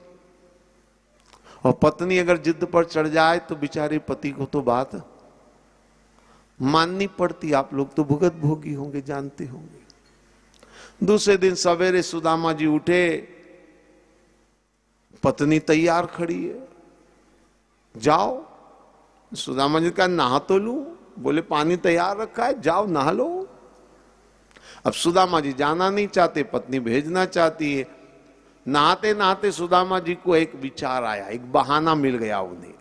और पत्नी अगर जिद पर चढ़ जाए तो बेचारे पति को तो बात माननी पड़ती। आप लोग तो भुगत भोगी होंगे, जानते होंगे। दूसरे दिन सवेरे सुदामा जी उठे, पत्नी तैयार खड़ी है, जाओ। सुदामा जी का नहा तो लूं, बोले पानी तैयार रखा है, जाओ नहा लो। अब सुदामा जी जाना नहीं चाहते, पत्नी भेजना चाहती है। नहाते नहाते सुदामा जी को एक विचार आया, एक बहाना मिल गया उन्हें।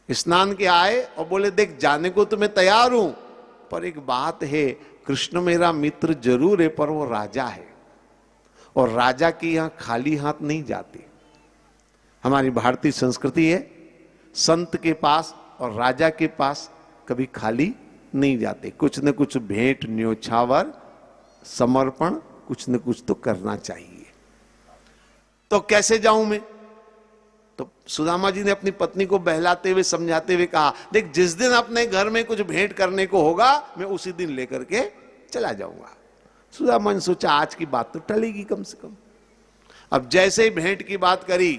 स्नान के आए और बोले, देख जाने को तो मैं तैयार हूं, पर एक बात है, कृष्ण मेरा मित्र जरूर है, पर वो राजा है, और राजा की यहां खाली हाथ नहीं जाते। हमारी भारतीय संस्कृति है, संत के पास और राजा के पास कभी खाली नहीं जाते, कुछ न कुछ भेंट न्योछावर समर्पण कुछ न कुछ तो करना चाहिए। तो कैसे जाऊं मैं? तो सुदामा जी ने अपनी पत्नी को बहलाते हुए समझाते हुए कहा, देख जिस दिन अपने घर में कुछ भेंट करने को होगा मैं उसी दिन लेकर के चला जाऊंगा। सुदामा ने सोचा आज की बात तो टलेगी कम से कम। अब जैसे ही भेंट की बात करी,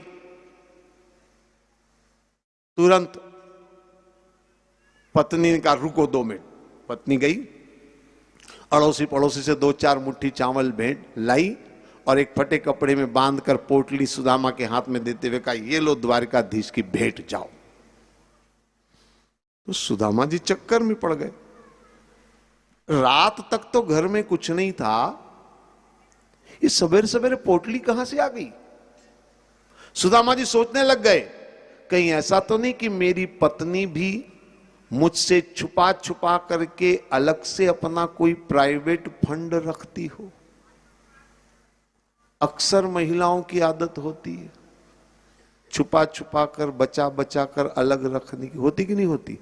तुरंत पत्नी ने कहा, रुको 2 मिनट। पत्नी गई, अड़ोसी पड़ोसी से 2-4 मुट्ठी चावल भेंट लाई और एक फटे कपड़े में बांधकर पोटली सुदामा के हाथ में देते हुए कहा, ये लो द्वारिकाधीश की भेंट, जाओ। तो सुदामा जी चक्कर में पड़ गए। रात तक तो घर में कुछ नहीं था, ये सवेरे सवेरे पोटली कहां से आ गई? सुदामा जी सोचने लग गए, कहीं ऐसा तो नहीं कि मेरी पत्नी भी मुझसे छुपा छुपा करके अलग से अपना कोई प्राइवेट फंड रखती हो। अक्सर महिलाओं की आदत होती है, छुपा छुपा कर बचा बचा कर अलग रखने की। होती कि नहीं होती?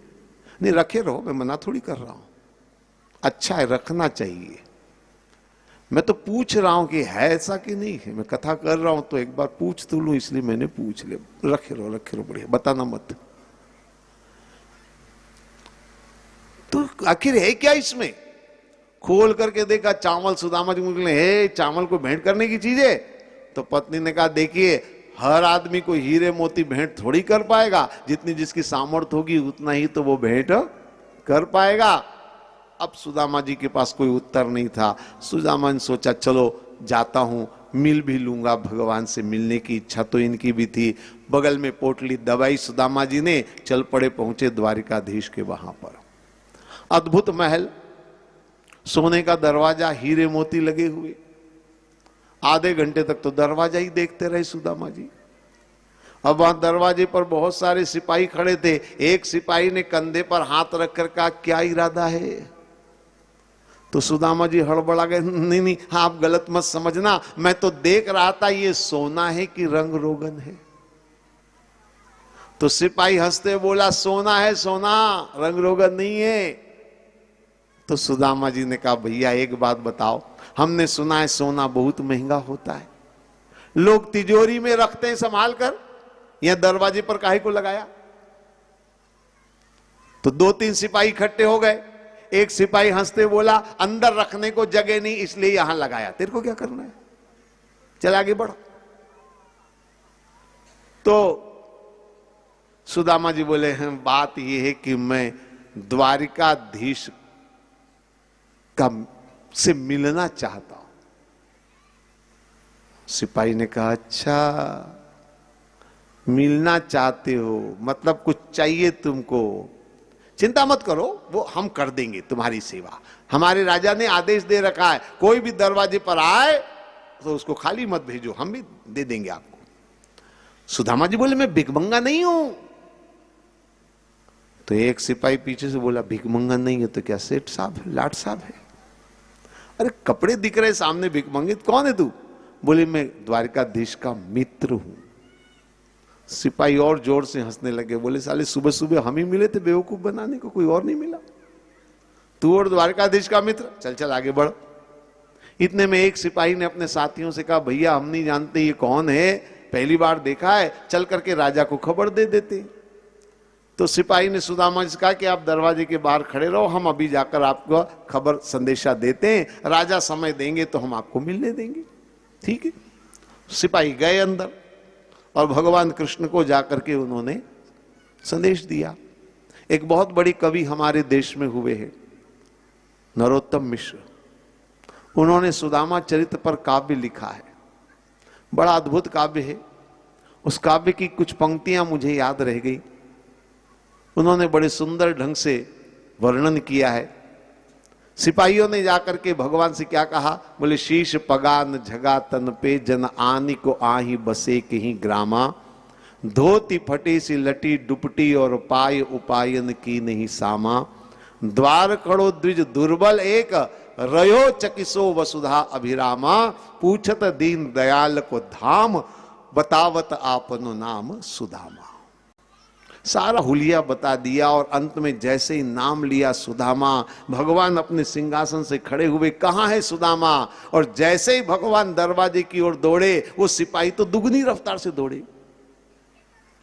नहीं, रखे रहो, मैं मना थोड़ी कर रहा हूं, अच्छा है, रखना चाहिए। मैं तो पूछ रहा हूं कि है ऐसा कि नहीं है। मैं कथा कर रहा हूं तो एक बार पूछ तो लूं, इसलिए मैंने पूछ लिया। रखे रहो बढ़िया, बताना मत। तो आखिर है क्या इसमें? खोल करके देखा चावल, सुदामा जी मुझे हे चावल को भेंट करने की चीज है? तो पत्नी ने कहा, देखिए हर आदमी को हीरे मोती भेंट थोड़ी कर पाएगा, जितनी जिसकी सामर्थ्य होगी उतना ही तो वो भेंट कर पाएगा। अब सुदामा जी के पास कोई उत्तर नहीं था। सुदामा ने सोचा, चलो जाता हूं, मिल भी लूंगा, भगवान से मिलने की इच्छा तो इनकी भी थी। बगल में पोटली दबाई सुदामा जी ने, चल पड़े, पहुंचे द्वारिकाधीश के वहां पर। अद्भुत महल, सोने का दरवाजा, हीरे मोती लगे हुए। आधे घंटे तक तो दरवाजा ही देखते रहे सुदामा जी। अब वहां दरवाजे पर बहुत सारे सिपाही खड़े थे। एक सिपाही ने कंधे पर हाथ रखकर कहा, क्या इरादा है? तो सुदामा जी हड़बड़ा गए, नहीं नहीं आप गलत मत समझना, मैं तो देख रहा था ये सोना है कि रंग रोगन है। तो सिपाही हंसते बोला, सोना है सोना, रंग रोगन नहीं है। तो सुदामा जी ने कहा, भैया एक बात बताओ, हमने सुना है सोना बहुत महंगा होता है, लोग तिजोरी में रखते हैं संभाल कर, यह दरवाजे पर काहे को लगाया? तो 2-3 सिपाही इकट्ठे हो गए। एक सिपाही हंसते बोला, अंदर रखने को जगह नहीं इसलिए यहां लगाया, तेरे को क्या करना है, चल आगे बढ़। तो सुदामा जी बोले हैं, बात यह है कि मैं द्वारिकाधीश का से मिलना चाहता हूं। सिपाही ने कहा, अच्छा मिलना चाहते हो, मतलब कुछ चाहिए तुमको, चिंता मत करो, वो हम कर देंगे तुम्हारी सेवा। हमारे राजा ने आदेश दे रखा है, कोई भी दरवाजे पर आए तो उसको खाली मत भेजो, हम भी दे देंगे आपको। सुदामा जी बोले, मैं भिखमंगा नहीं हूं। तो एक सिपाही पीछे से बोला, भिखमंगा नहीं है तो क्या सेठ साहब है, लाट साहब है? अरे कपड़े दिख रहे सामने, भिखमंगे कौन है तू? बोले, मैं द्वारिकाधीश का मित्र हूं। सिपाही और जोर से हंसने लगे, बोले, साले सुबह सुबह हम ही मिले थे बेवकूफ बनाने को, कोई और नहीं मिला? तू और द्वारिकाधीश का मित्र, चल चल आगे बढ़। इतने में एक सिपाही ने अपने साथियों से कहा, भैया हम नहीं जानते ये कौन है, पहली बार देखा है, चल करके राजा को खबर दे देते। तो सिपाही ने सुदामा जी से कहा कि आप दरवाजे के बाहर खड़े रहो, हम अभी जाकर आपको खबर संदेशा देते हैं, राजा समय देंगे तो हम आपको मिलने देंगे। ठीक है। सिपाही गए अंदर और भगवान कृष्ण को जाकर के उन्होंने संदेश दिया। एक बहुत बड़ी कवि हमारे देश में हुए हैं, नरोत्तम मिश्र। उन्होंने सुदामा चरित्र पर काव्य लिखा है, बड़ा अद्भुत काव्य है। उस काव्य की कुछ पंक्तियां मुझे याद रह गई। उन्होंने बड़े सुंदर ढंग से वर्णन किया है। सिपाहियों ने जाकर के भगवान से क्या कहा? बोले, शीश पगान झगा तन पे, जन आनी को आही बसे कहीं ग्रामा, धोती फटी सी लटी डुपटी और पाय उपायन की नहीं सामा, द्वार कड़ो द्विज दुर्बल एक, रयो चकिसो वसुधा अभिरामा, पूछत दीन दयाल को धाम, बतावत आपनो नाम सुदामा। सारा हुलिया बता दिया और अंत में जैसे ही नाम लिया सुदामा, भगवान अपने सिंहासन से खड़े हुए, कहां है सुदामा? और जैसे ही भगवान दरवाजे की ओर दौड़े, वो सिपाही तो दुगनी रफ्तार से दौड़े,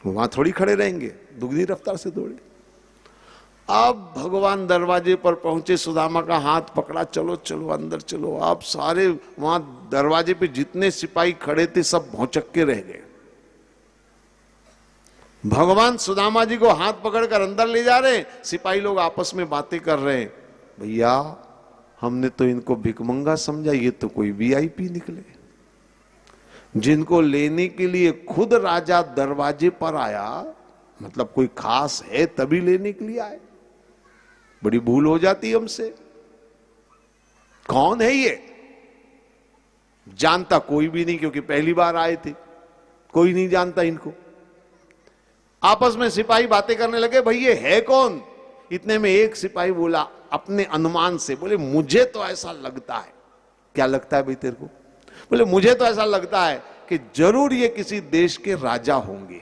वहां थोड़ी खड़े रहेंगे, दुगनी रफ्तार से दौड़े। अब भगवान दरवाजे पर पहुंचे, सुदामा का हाथ पकड़ा, चलो चलो अंदर चलो। अब सारे वहां दरवाजे पे जितने सिपाही खड़े थे सब भौचक्के रह गए। भगवान सुदामा जी को हाथ पकड़कर अंदर ले जा रहे, सिपाही लोग आपस में बातें कर रहे हैं, भैया हमने तो इनको भिखमंगा समझा, ये तो कोई वीआईपी निकले, जिनको लेने के लिए खुद राजा दरवाजे पर आया, मतलब कोई खास है तभी लेने के लिए आए। बड़ी भूल हो जाती है हमसे। कौन है ये? जानता कोई भी नहीं, क्योंकि पहली बार आए थे, कोई नहीं जानता इनको। आपस में सिपाही बातें करने लगे, भाई ये है कौन? इतने में एक सिपाही बोला अपने अनुमान से, बोले, मुझे तो ऐसा लगता है। क्या लगता है भाई तेरे को? बोले, मुझे तो ऐसा लगता है कि जरूर ये किसी देश के राजा होंगे,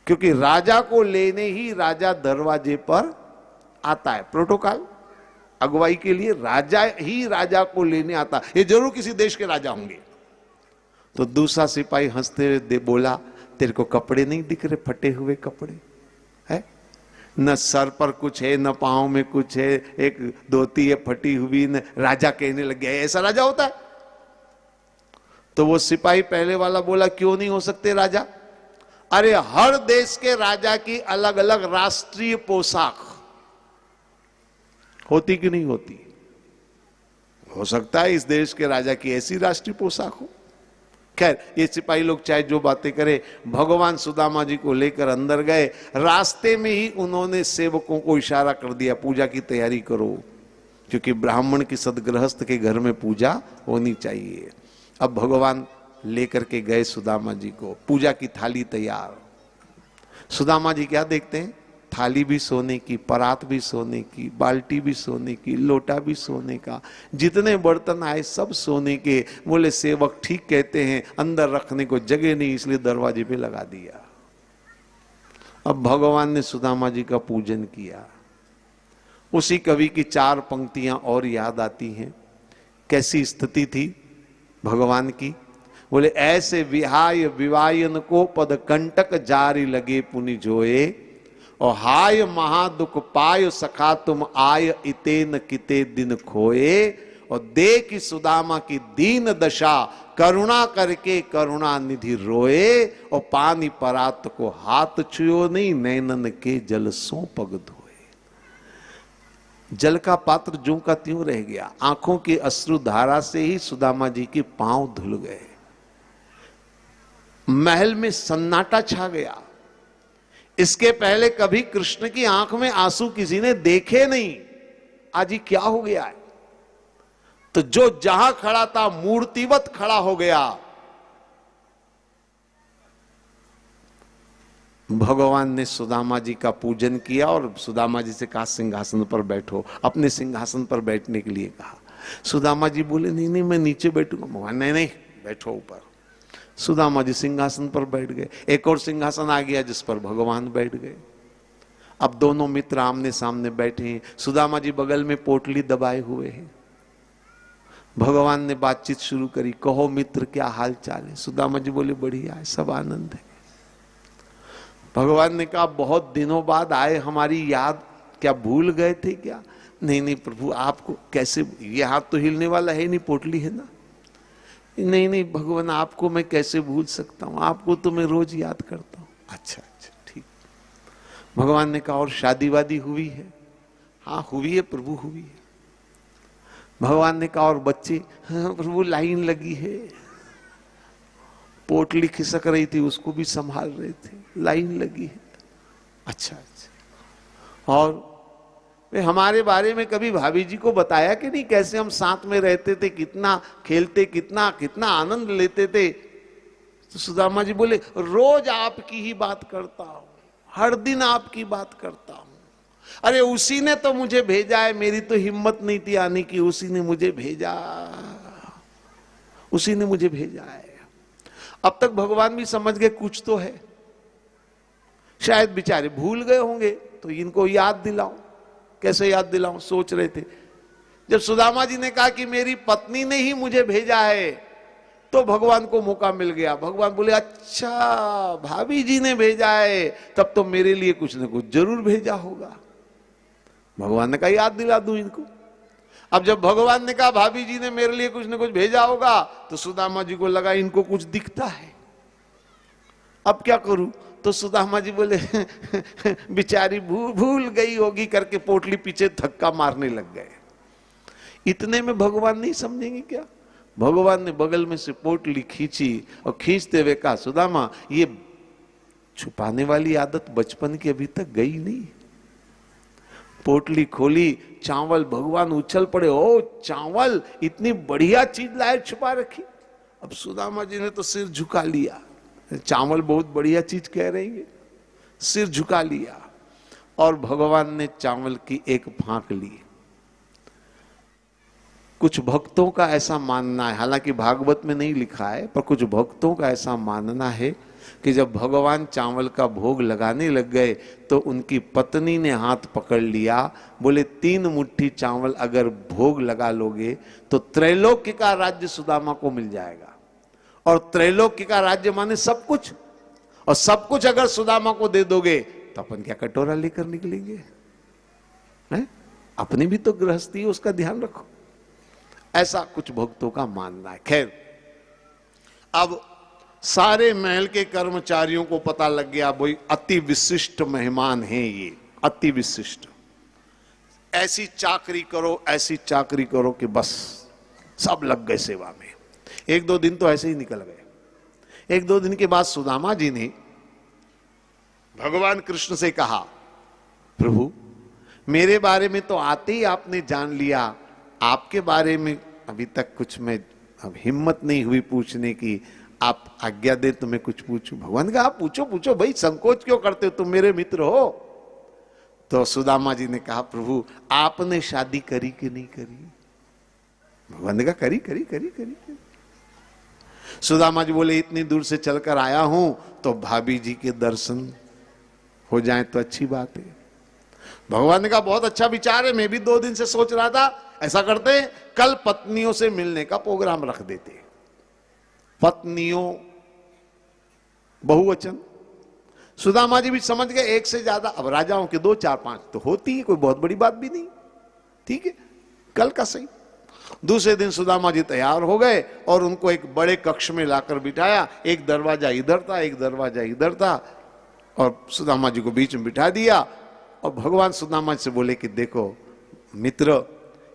क्योंकि राजा को लेने ही राजा दरवाजे पर आता है। प्रोटोकॉल अगुवाई के लिए राजा ही राजा को लेने आता, ये जरूर किसी देश के राजा होंगे। तो दूसरा सिपाही हंसते हुए बोला, तेरे को कपड़े नहीं दिख रहे? फटे हुए कपड़े है, न सर पर कुछ है, न पांव में कुछ है, एक धोती है फटी हुई, न राजा कहने लग गया, ऐसा राजा होता है? तो वो सिपाही पहले वाला बोला, क्यों नहीं हो सकते राजा? अरे हर देश के राजा की अलग अलग राष्ट्रीय पोशाक होती कि नहीं होती? हो सकता है इस देश के राजा की ऐसी राष्ट्रीय पोशाक हो। खैर, ये सिपाही लोग चाहे जो बातें करें, भगवान सुदामा जी को लेकर अंदर गए। रास्ते में ही उन्होंने सेवकों को इशारा कर दिया, पूजा की तैयारी करो, क्योंकि ब्राह्मण की सदगृहस्थ के घर में पूजा होनी चाहिए। अब भगवान लेकर के गए सुदामा जी को, पूजा की थाली तैयार। सुदामा जी क्या देखते हैं, थाली भी सोने की, परात भी सोने की, बाल्टी भी सोने की, लोटा भी सोने का, जितने बर्तन आए सब सोने के। बोले सेवक ठीक कहते हैं, अंदर रखने को जगह नहीं, इसलिए दरवाजे पे लगा दिया। अब भगवान ने सुदामा जी का पूजन किया। उसी कवि की 4 पंक्तियां और याद आती हैं। कैसी स्थिति थी भगवान की। बोले ऐसे विहाय विवायन को पद कंटक जारी लगे पुनि जोए, और हाय महादुख पाय सखा तुम आय इतेन किते दिन खोए। और देख सुदामा की दीन दशा करुणा करके करुणा निधि रोए, और पानी परात को हाथ छुयो नहीं, नैनन के जल सो पग धोए। जल का पात्र ज्यों का त्यों रह गया, आंखों की अश्रु धारा से ही सुदामा जी के पांव धुल गए। महल में सन्नाटा छा गया। इसके पहले कभी कृष्ण की आंख में आंसू किसी ने देखे नहीं। आज ही क्या हो गया है। तो जो जहां खड़ा था मूर्तिवत खड़ा हो गया। भगवान ने सुदामा जी का पूजन किया और सुदामा जी से कहा सिंहासन पर बैठो, अपने सिंहासन पर बैठने के लिए कहा। सुदामा जी बोले नहीं नहीं मैं नीचे बैठूंगा। भगवान नहीं नहीं बैठो ऊपर। सुदामा जी सिंहासन पर बैठ गए। एक और सिंहासन आ गया जिस पर भगवान बैठ गए। अब दोनों मित्र आमने सामने बैठे हैं। सुदामा जी बगल में पोटली दबाए हुए हैं। भगवान ने बातचीत शुरू करी, कहो मित्र क्या हाल चाल है। सुदामा जी बोले बढ़िया है, सब आनंद है। भगवान ने कहा बहुत दिनों बाद आए, हमारी याद क्या भूल गए थे क्या। नहीं नहीं प्रभु आपको कैसे, ये हाथ तो हिलने वाला है नहीं, पोटली है ना। नहीं नहीं भगवान आपको मैं कैसे भूल सकता हूं, आपको तो मैं रोज याद करता हूं। अच्छा अच्छा ठीक। भगवान ने कहा और शादी वादी हुई है। हाँ हुई है प्रभु हुई है। भगवान ने कहा और बच्चे। हाँ प्रभु लाइन लगी है। पोटली खिसक रही थी उसको भी संभाल रहे थे, लाइन लगी है। अच्छा अच्छा। और वे हमारे बारे में कभी भाभी जी को बताया कि नहीं, कैसे हम साथ में रहते थे, कितना खेलते, कितना कितना आनंद लेते थे। तो सुदामा जी बोले रोज आपकी ही बात करता हूं, हर दिन आपकी बात करता हूं। अरे उसी ने तो मुझे भेजा है, मेरी तो हिम्मत नहीं थी आने की, उसी ने मुझे भेजा, उसी ने मुझे भेजा है। अब तक भगवान भी समझ गए कुछ तो है। शायद बेचारे भूल गए होंगे तो इनको याद दिलाऊं। कैसे याद दिलाऊं सोच रहे थे। जब सुदामा जी ने कहा कि मेरी पत्नी ने ही मुझे भेजा है तो भगवान को मौका मिल गया। भगवान बोले अच्छा भाभी जी ने भेजा है, तब तो मेरे लिए कुछ ना कुछ जरूर भेजा होगा। भगवान ने कहा याद दिला दूं इनको। अब जब भगवान ने कहा भाभी जी ने मेरे लिए कुछ ना कुछ भेजा होगा तो सुदामा जी को लगा इनको कुछ दिखता है, अब क्या करूं। तो सुदामा जी बोले बेचारी भूल गई होगी करके पोटली पीछे धक्का मारने लग गए। इतने में भगवान नहीं समझेंगे क्या। भगवान ने बगल में से पोटली खींची और खींचते हुए कहा सुदामा ये छुपाने वाली आदत बचपन की अभी तक गई नहीं। पोटली खोली, चावल, भगवान उछल पड़े, ओ चावल इतनी बढ़िया चीज लाए छुपा रखी। अब सुदामा जी ने तो सिर झुका लिया, चावल बहुत बढ़िया चीज कह रही है, सिर झुका लिया। और भगवान ने चावल की एक फांक ली। कुछ भक्तों का ऐसा मानना है, हालांकि भागवत में नहीं लिखा है, पर कुछ भक्तों का ऐसा मानना है कि जब भगवान चावल का भोग लगाने लग गए तो उनकी पत्नी ने हाथ पकड़ लिया। बोले 3 मुट्ठी चावल अगर भोग लगा लोगे तो त्रैलोक्य का राज्य सुदामा को मिल जाएगा। और त्रैलोक्य का राज्य माने सब कुछ, और सब कुछ अगर सुदामा को दे दोगे तो अपन क्या कटोरा लेकर निकलेंगे, हैं? अपनी भी तो गृहस्थी है, उसका ध्यान रखो। ऐसा कुछ भक्तों का मानना है। खैर अब सारे महल के कर्मचारियों को पता लग गया भाई अति विशिष्ट मेहमान हैं ये, अति विशिष्ट। ऐसी चाकरी करो, ऐसी चाकरी करो कि बस सब लग गए सेवा में। एक दो दिन तो ऐसे ही निकल गए। एक दो दिन के बाद सुदामा जी ने भगवान कृष्ण से कहा, प्रभु मेरे बारे में तो आते ही आपने जान लिया, आपके बारे में अभी तक कुछ मैं अब हिम्मत नहीं हुई पूछने की, आप आज्ञा दे तो मैं कुछ पूछूं। भगवान का आप पूछो पूछो भाई, संकोच क्यों करते हो, तुम मेरे मित्र हो। तो सुदामा जी ने कहा, प्रभु आपने शादी करी कि नहीं करी। भगवान ने कहा करी करी करी करी करी। सुदामा जी बोले, इतनी दूर से चलकर आया हूं तो भाभी जी के दर्शन हो जाए तो अच्छी बात है। भगवान ने कहा बहुत अच्छा विचार है, मैं भी 2 दिन से सोच रहा था, ऐसा करते कल पत्नियों से मिलने का प्रोग्राम रख देते। पत्नियों बहुवचन। सुदामा जी भी समझ गए एक से ज्यादा, अब राजाओं के 2 4 5 तो होती है, कोई बहुत बड़ी बात भी नहीं, ठीक है कल का सही। दूसरे दिन सुदामा जी तैयार हो गए और उनको एक बड़े कक्ष में लाकर बिठाया। एक दरवाजा इधर था, एक दरवाजा इधर था, और सुदामा जी को बीच में बिठा दिया। और भगवान सुदामा जी से बोले कि देखो मित्र,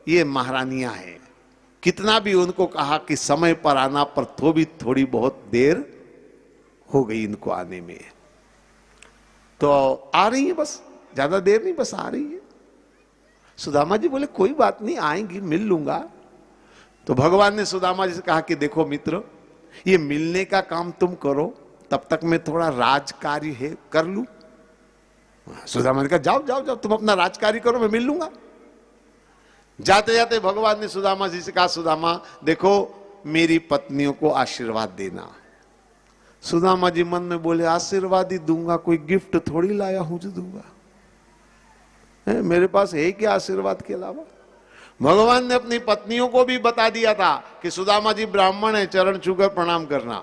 ये महारानियां हैं, कितना भी उनको कहा कि समय पर आना, पर तो भी थोड़ी बहुत देर हो गई इनको आने में, तो आ रही है, बस ज्यादा देर नहीं, बस आ रही है। सुदामा जी बोले कोई बात नहीं, आएंगी, मिल लूंगा। तो भगवान ने सुदामा जी से कहा कि देखो मित्र, ये मिलने का काम तुम करो, तब तक मैं थोड़ा राजकार्य है कर लूं। सुदामा ने कहा जाओ जाओ जाओ, तुम अपना राजकार्य करो, मैं मिल लूंगा। जाते जाते भगवान ने सुदामा जी से कहा, सुदामा देखो मेरी पत्नियों को आशीर्वाद देना। सुदामा जी मन में बोले, आशीर्वाद ही दूंगा, कोई गिफ्ट थोड़ी लाया हूं जो दूंगा, मेरे पास है क्या आशीर्वाद के अलावा। भगवान ने अपनी पत्नियों को भी बता दिया था कि सुदामा जी ब्राह्मण है, चरण छूकर प्रणाम करना।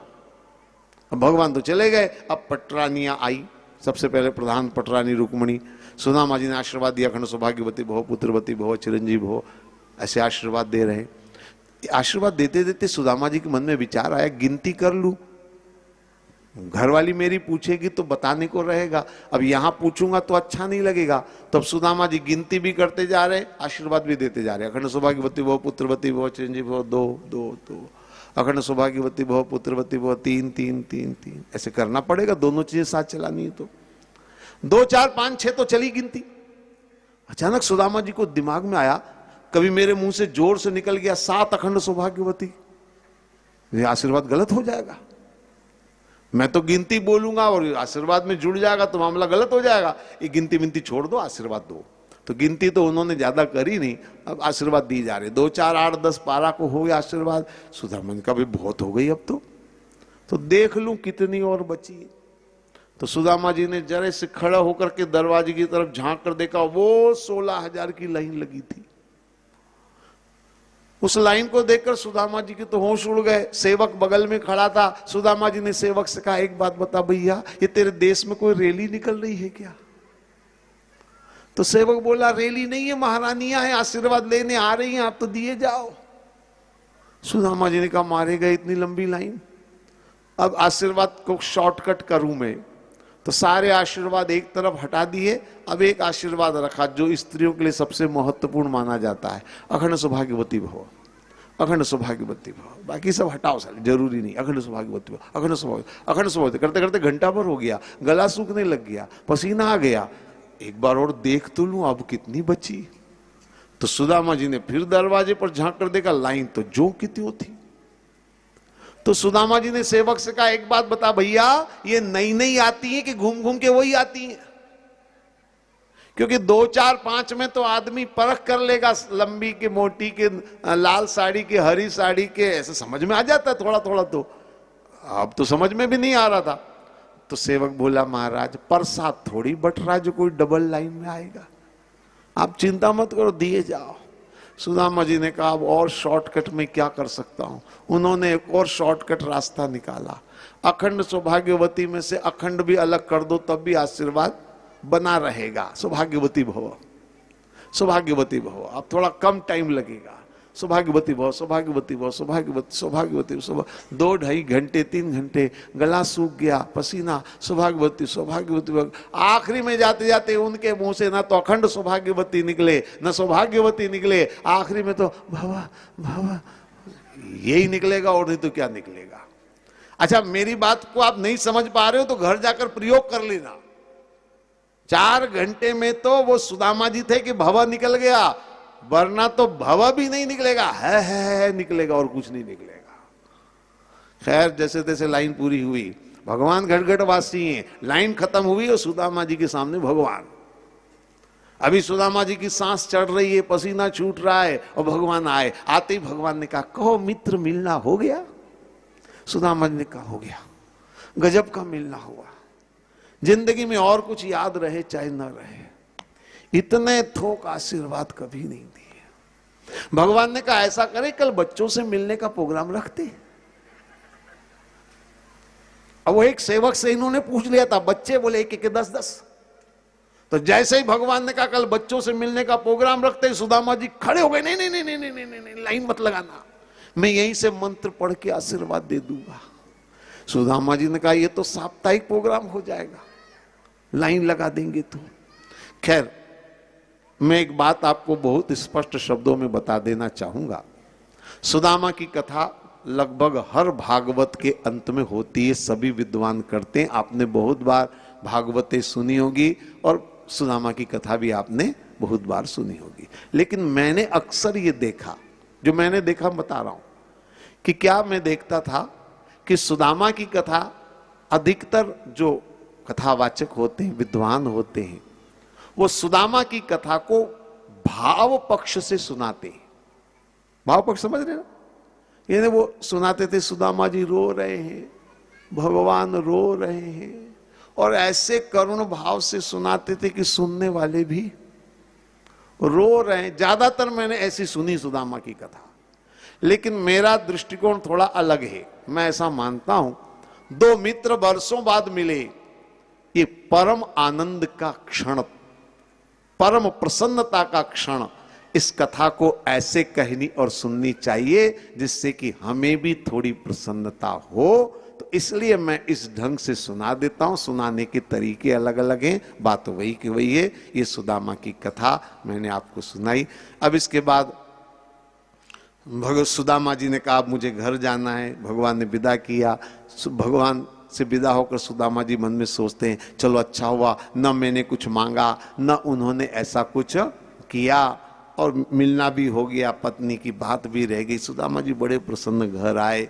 अब भगवान तो चले गए। अब पटरानियां आई, सबसे पहले प्रधान पटरानी रुक्मणी। सुदामा जी ने आशीर्वाद दिया, अखंड सौभाग्यवती भव, पुत्रवती भव, चिरंजीव भव, ऐसे आशीर्वाद दे रहे। आशीर्वाद देते देते सुदामा जी के मन में विचार आया, गिनती कर लूं, घरवाली मेरी पूछेगी तो बताने को रहेगा, अब यहां पूछूंगा तो अच्छा नहीं लगेगा। तो अब सुदामा जी गिनती भी करते जा रहे, आशीर्वाद भी देते जा रहे। अखंड सौभाग्यवती भव, पुत्रवती भव, चिरंजीव भव, 2 2 2, अखंड सौभाग्यवती भव, पुत्रवती भव, 3 3 3 3, ऐसे करना पड़ेगा, दोनों चीजें साथ चलानी है। तो 2 4 5 6 तो चली गिनती। अचानक सुदामा जी को दिमाग में आया, कभी मेरे मुंह से जोर से निकल गया 7 अखंड सौभाग्यवती, ये आशीर्वाद गलत हो जाएगा। मैं तो गिनती बोलूंगा और आशीर्वाद में जुड़ जाएगा तो मामला गलत हो जाएगा। ये गिनती विनती छोड़ दो, आशीर्वाद दो। तो गिनती तो उन्होंने ज्यादा करी नहीं, अब आशीर्वाद दी जा रहे। 2 4 8 10 12 को हो गया आशीर्वाद। सुदामा का भी बहुत हो गई अब तो देख लूं कितनी और बची है। तो सुदामा जी ने जरा से खड़ा होकर के दरवाजे की तरफ झांक कर देखा, वो 16,000 की लाइन लगी थी। उस लाइन को देखकर सुदामा जी के तो होश उड़ गए। सेवक बगल में खड़ा था। सुदामा जी ने सेवक से कहा, एक बात बता भैया, ये तेरे देश में कोई रैली निकल रही है क्या? तो सेवक बोला, रैली नहीं है, महारानियां हैं, आशीर्वाद लेने आ रही हैं, आप तो दिए जाओ। सुदामा जी ने कहा, मारे गए इतनी लंबी लाइन, अब आशीर्वाद को शॉर्टकट करूं मैं। तो सारे आशीर्वाद एक तरफ हटा दिए, अब एक आशीर्वाद रखा जो स्त्रियों के लिए सबसे महत्वपूर्ण माना जाता है, अखंड सौभाग्यवती भव, अखंड सौभाग्यवती भव। बाकी सब हटाओ, सारे जरूरी नहीं। अखंड सौभाग्यवती भव, अखंड सौभाग्य करते करते घंटा भर हो गया, गला सूखने लग गया, पसीना आ गया। एक बार और देख तो लूं अब कितनी बची। तो सुदामा जी ने फिर दरवाजे पर झांक कर देखा, लाइन तो जो की त्यों थी। तो सुदामा जी ने सेवक से कहा, एक बात बता भैया, ये नई नई आती है कि घूम घूम के वही आती है? क्योंकि 2 4 5 में तो आदमी परख कर लेगा, लंबी के मोटी के, लाल साड़ी के हरी साड़ी के, ऐसे समझ में आ जाता है थोड़ा थोड़ा। तो अब तो समझ में भी नहीं आ रहा था। तो सेवक बोला, महाराज प्रसाद थोड़ी बट रहा जो कोई डबल लाइन में आएगा, आप चिंता मत करो, दिए जाओ। सुदामा जी ने कहा, अब और शॉर्टकट में क्या कर सकता हूं। उन्होंने एक और शॉर्टकट रास्ता निकाला, अखंड सौभाग्यवती में से अखंड भी अलग कर दो, तब भी आशीर्वाद बना रहेगा। सौभाग्यवती भव, सौभाग्यवती भव, अब थोड़ा कम टाइम लगेगा। सौभाग्यवती भव, सौभाग्यवती भव, सौभाग्यवती, सौभाग्यवती, 2 ढाई घंटे 3 घंटे, गला सूख गया, पसीना, सौभाग्यवती, सौभाग्यवती भव। आखिरी में जाते जाते उनके मुंह से ना तो अखंड सौभाग्यवती निकले, न सौभाग्यवती निकले, आखिरी में तो भवा भवा यही निकलेगा और नहीं तो क्या निकलेगा। अच्छा, मेरी बात को आप नहीं समझ पा रहे हो तो घर जाकर प्रयोग कर लेना। 4 घंटे में तो वो सुदामा जी थे कि भव निकल गया, वरना तो भव भी नहीं निकलेगा, है निकलेगा और कुछ नहीं निकलेगा। खैर, जैसे तैसे लाइन पूरी हुई। भगवान घटघटवासी हैं, लाइन खत्म हुई और सुदामा जी के सामने भगवान। अभी सुदामा जी की सांस चढ़ रही है, पसीना छूट रहा है और भगवान आए। आते ही भगवान ने कहा, कहो मित्र मिलना हो गया? सुदामा जी ने कहा, हो गया, गजब का मिलना हुआ। जिंदगी में और कुछ याद रहे चाहे न रहे, इतने थोक आशीर्वाद कभी नहीं दिए। भगवान ने कहा, ऐसा करे कल बच्चों से मिलने का प्रोग्राम रखते। अब वो एक सेवक से इन्होंने पूछ लिया था, बच्चे बोले एक एक 10-10। तो जैसे ही भगवान ने कहा कल बच्चों से मिलने का प्रोग्राम रखते ही सुदामा जी खड़े हो गए, नहीं नहीं नहीं नहीं नहीं नहीं, नहीं, नहीं लाइन मत लगाना, मैं यहीं से मंत्र पढ़ के आशीर्वाद दे दूंगा। सुदामा जी ने कहा, ये तो साप्ताहिक प्रोग्राम हो जाएगा, लाइन लगा देंगे तो। खैर, मैं एक बात आपको बहुत स्पष्ट शब्दों में बता देना चाहूंगा। सुदामा की कथा लगभग हर भागवत के अंत में होती है, सभी विद्वान करते हैं। आपने बहुत बार भागवतें सुनी होगी और सुदामा की कथा भी आपने बहुत बार सुनी होगी। लेकिन मैंने अक्सर ये देखा, जो मैंने देखा बता रहा हूं, कि क्या मैं देखता था कि सुदामा की कथा अधिकतर जो कथावाचक होते हैं, विद्वान होते हैं, वो सुदामा की कथा को भाव पक्ष से सुनाते हैं। भाव पक्ष समझ रहे ना? यानी वो सुनाते थे, सुदामा जी रो रहे हैं, भगवान रो रहे हैं, और ऐसे करुण भाव से सुनाते थे कि सुनने वाले भी रो रहे हैं। ज्यादातर मैंने ऐसी सुनी सुदामा की कथा। लेकिन मेरा दृष्टिकोण थोड़ा अलग है। मैं ऐसा मानता हूं, 2 मित्र वर्षों बाद मिले, ये परम आनंद का क्षण, परम प्रसन्नता का क्षण, इस कथा को ऐसे कहनी और सुननी चाहिए जिससे कि हमें भी थोड़ी प्रसन्नता हो। तो इसलिए मैं इस ढंग से सुना देता हूं। सुनाने के तरीके अलग अलग हैं, बात वही की वही है। ये सुदामा की कथा मैंने आपको सुनाई। अब इसके बाद सुदामा जी ने कहा, अब मुझे घर जाना है। भगवान ने विदा किया। भगवान से विदा होकर सुदामा जी मन में सोचते हैं, चलो अच्छा हुआ, न मैंने कुछ मांगा, न उन्होंने ऐसा कुछ किया, और मिलना भी हो गया, पत्नी की बात भी रह गई। सुदामा जी बड़े प्रसन्न घर आए।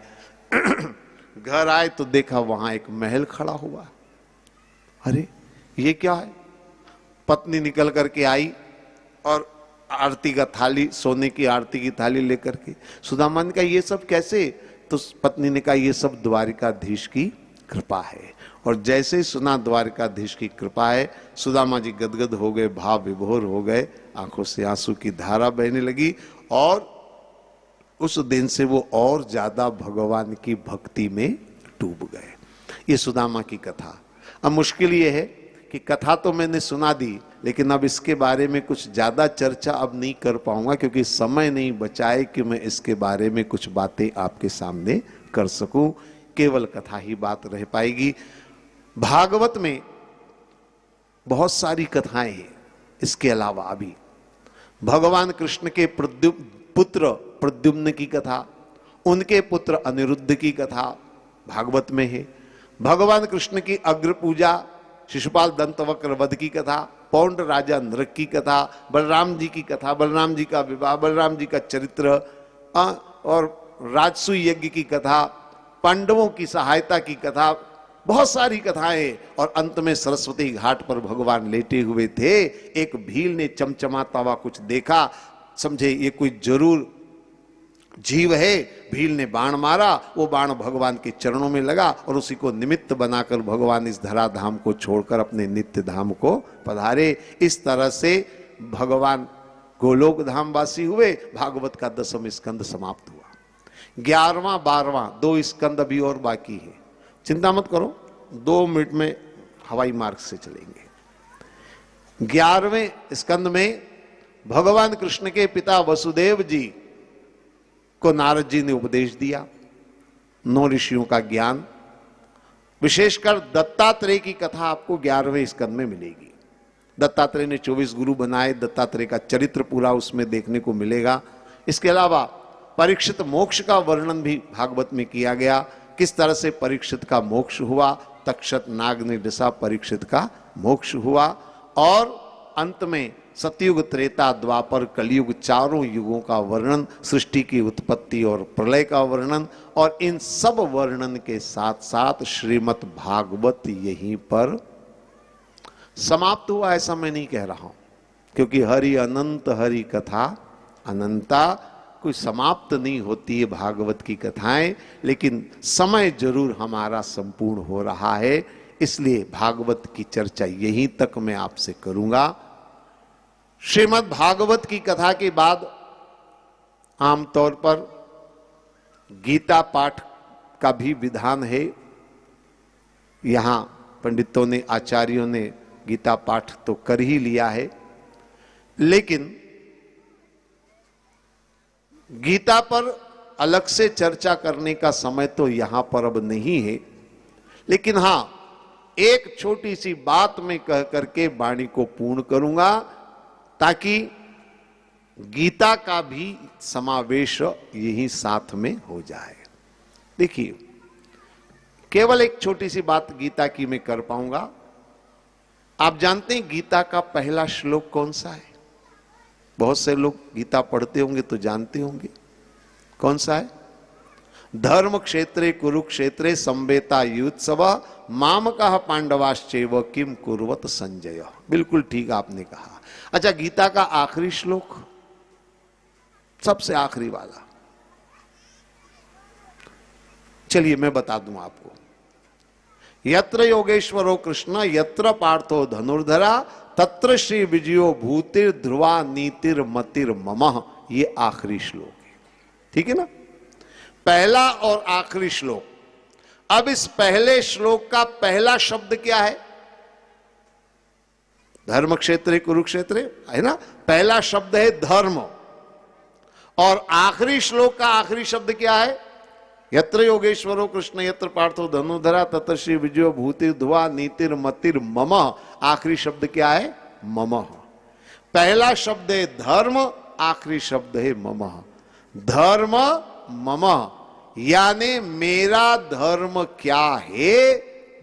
घर आए तो देखा वहां एक महल खड़ा हुआ। अरे ये क्या है? पत्नी निकल करके आई और आरती का थाली, सोने की आरती की थाली लेकर के। सुदामा ने कहा, ये सब कैसे? तो पत्नी ने कहा, ये सब द्वारिकाधीश की कृपा है। और जैसे ही सुना द्वारिकाधीश की कृपा है, सुदामा जी गदगद हो गए, भाव विभोर हो गए, आंखों से आंसू की धारा बहने लगी। और उस दिन से वो और ज्यादा भगवान की भक्ति में डूब गए। ये सुदामा की कथा। अब मुश्किल ये है कि कथा तो मैंने सुना दी, लेकिन अब इसके बारे में कुछ ज्यादा चर्चा अब नहीं कर पाऊंगा, क्योंकि समय नहीं बचा है कि मैं इसके बारे में कुछ बातें आपके सामने कर सकूं। केवल कथा ही बात रह पाएगी। भागवत में बहुत सारी कथाएं हैं। इसके अलावा अभी भगवान कृष्ण के पुत्र प्रद्युम्न की कथा, उनके पुत्र अनिरुद्ध की कथा भागवत में है। भगवान कृष्ण की अग्र पूजा, शिशुपाल दंतवक्र वध की कथा, पौंड राजा नृक की कथा, बलराम जी की कथा, बलराम जी का विवाह, बलराम जी का चरित्र, और राजसूय यज्ञ की कथा, पांडवों की सहायता की कथा, बहुत सारी कथाएं। और अंत में सरस्वती घाट पर भगवान लेटे हुए थे। एक भील ने चमचमाता हुआ कुछ देखा, समझे ये कोई जरूर जीव है। भील ने बाण मारा, वो बाण भगवान के चरणों में लगा और उसी को निमित्त बनाकर भगवान इस धराधाम को छोड़कर अपने नित्य धाम को पधारे। इस तरह से भगवान गोलोक धामवासी हुए। भागवत का 10वां स्कंद समाप्त हुआ। 11वां 12वां 2 स्कंद अभी और बाकी है। चिंता मत करो, 2 मिनट में हवाई मार्ग से चलेंगे। 11वें स्कंद में भगवान कृष्ण के पिता वसुदेव जी को नारद जी ने उपदेश दिया 9 ऋषियों का ज्ञान। विशेषकर दत्तात्रेय की कथा आपको 11वें स्कंद में मिलेगी। दत्तात्रेय ने 24 गुरु बनाए, दत्तात्रेय का चरित्र पूरा उसमें देखने को मिलेगा। इसके अलावा परीक्षित मोक्ष का वर्णन भी भागवत में किया गया, किस तरह से परीक्षित का मोक्ष हुआ, तक्षक नाग ने डसा, परीक्षित का मोक्ष हुआ। और अंत में सतयुग, त्रेता, द्वापर, कलयुग, चारों युगों का वर्णन, सृष्टि की उत्पत्ति और प्रलय का वर्णन, और इन सब वर्णन के साथ साथ श्रीमद् भागवत यहीं पर समाप्त हुआ। ऐसा मैं नहीं कह रहा हूं, क्योंकि हरि अनंत, हरि कथा अनंता, कोई समाप्त नहीं होती है भागवत की कथाएं, लेकिन समय जरूर हमारा संपूर्ण हो रहा है, इसलिए भागवत की चर्चा यहीं तक मैं आपसे करूंगा। श्रीमद् भागवत की कथा के बाद आमतौर पर गीता पाठ का भी विधान है। यहां पंडितों ने, आचार्यों ने गीता पाठ तो कर ही लिया है, लेकिन गीता पर अलग से चर्चा करने का समय तो यहां पर अब नहीं है। लेकिन हां, एक छोटी सी बात मैं कह करके वाणी को पूर्ण करूंगा, ताकि गीता का भी समावेश यही साथ में हो जाए। देखिए, केवल एक छोटी सी बात गीता की मैं कर पाऊंगा। आप जानते हैं गीता का पहला श्लोक कौन सा है? बहुत से लोग गीता पढ़ते होंगे तो जानते होंगे। कौन सा है? धर्म क्षेत्रे कुरुक्षेत्रे संवेता युत्सव मामकः पांडवाश्चैव किम कुर्वत संजय। बिल्कुल ठीक आपने कहा। अच्छा, गीता का आखिरी श्लोक, सबसे आखिरी वाला, चलिए मैं बता दूं आपको। यत्र योगेश्वरो कृष्ण यत्र पार्थो धनुर्धरा तत्र श्री विजयो भूतिर ध्रुवा नीतिर मतिर ममः, ये आखिरी श्लोक है। ठीक है ना? पहला और आखिरी श्लोक। अब इस पहले श्लोक का पहला शब्द क्या है? धर्म क्षेत्रे कुरुक्षेत्रे, है ना? पहला शब्द है धर्म। और आखिरी श्लोक का आखिरी शब्द क्या है? यत्र योगेश्वरो कृष्ण यत्र पार्थो धनुर्धरा तत्र श्री विजयो भूतिर ध्रुवा नीतिर मतिर ममः। आखिरी शब्द क्या है? ममः। पहला शब्द है धर्म, आखिरी शब्द है ममः। धर्म ममः, यानी मेरा धर्म क्या है,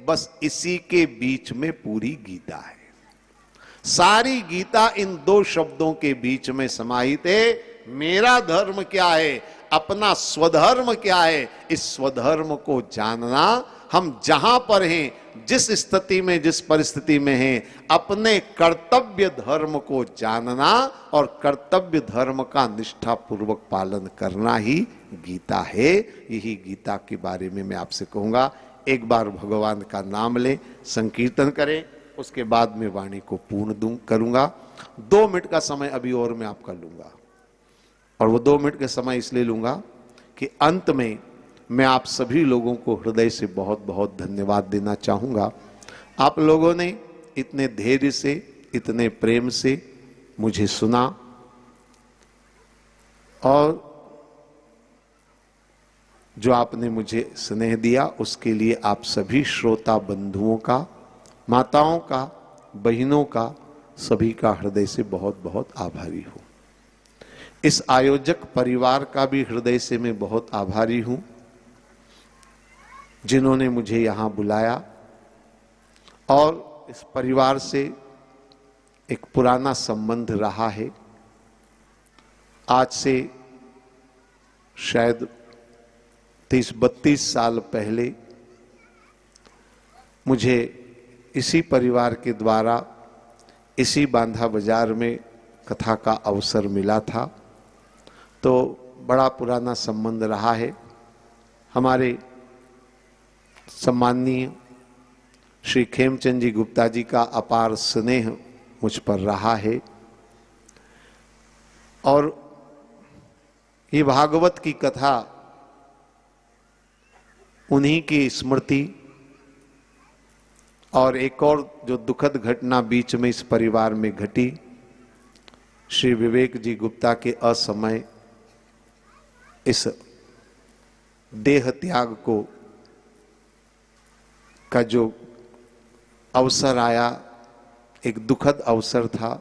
बस इसी के बीच में पूरी गीता है। सारी गीता इन दो शब्दों के बीच में समाहित है। मेरा धर्म क्या है, अपना स्वधर्म क्या है, इस स्वधर्म को जानना। हम जहां पर हैं, जिस स्थिति में, जिस परिस्थिति में हैं, अपने कर्तव्य धर्म को जानना और कर्तव्य धर्म का निष्ठापूर्वक पालन करना ही गीता है। यही गीता के बारे में मैं आपसे कहूंगा। एक बार भगवान का नाम लें, संकीर्तन करें, उसके बाद मैं वाणी को पूर्ण करूंगा। 2 मिनट का समय अभी और मैं आपका लूंगा, और वो 2 मिनट का समय इसलिए लूंगा कि अंत में मैं आप सभी लोगों को हृदय से बहुत बहुत धन्यवाद देना चाहूंगा। आप लोगों ने इतने धैर्य से, इतने प्रेम से मुझे सुना, और जो आपने मुझे स्नेह दिया उसके लिए आप सभी श्रोता बंधुओं का, माताओं का, बहनों का, सभी का हृदय से बहुत बहुत आभारी हूं। इस आयोजक परिवार का भी हृदय से मैं बहुत आभारी हूं, जिन्होंने मुझे यहां बुलाया। और इस परिवार से एक पुराना संबंध रहा है। आज से शायद 30-32 साल पहले मुझे इसी परिवार के द्वारा इसी बांधा बाजार में कथा का अवसर मिला था। तो बड़ा पुराना संबंध रहा है। हमारे सम्माननीय श्री खेमचंद जी गुप्ता जी का अपार स्नेह मुझ पर रहा है, और ये भागवत की कथा उन्हीं की स्मृति, और एक और जो दुखद घटना बीच में इस परिवार में घटी, श्री विवेक जी गुप्ता के असमय इस देह त्याग को का जो अवसर आया, एक दुखद अवसर था।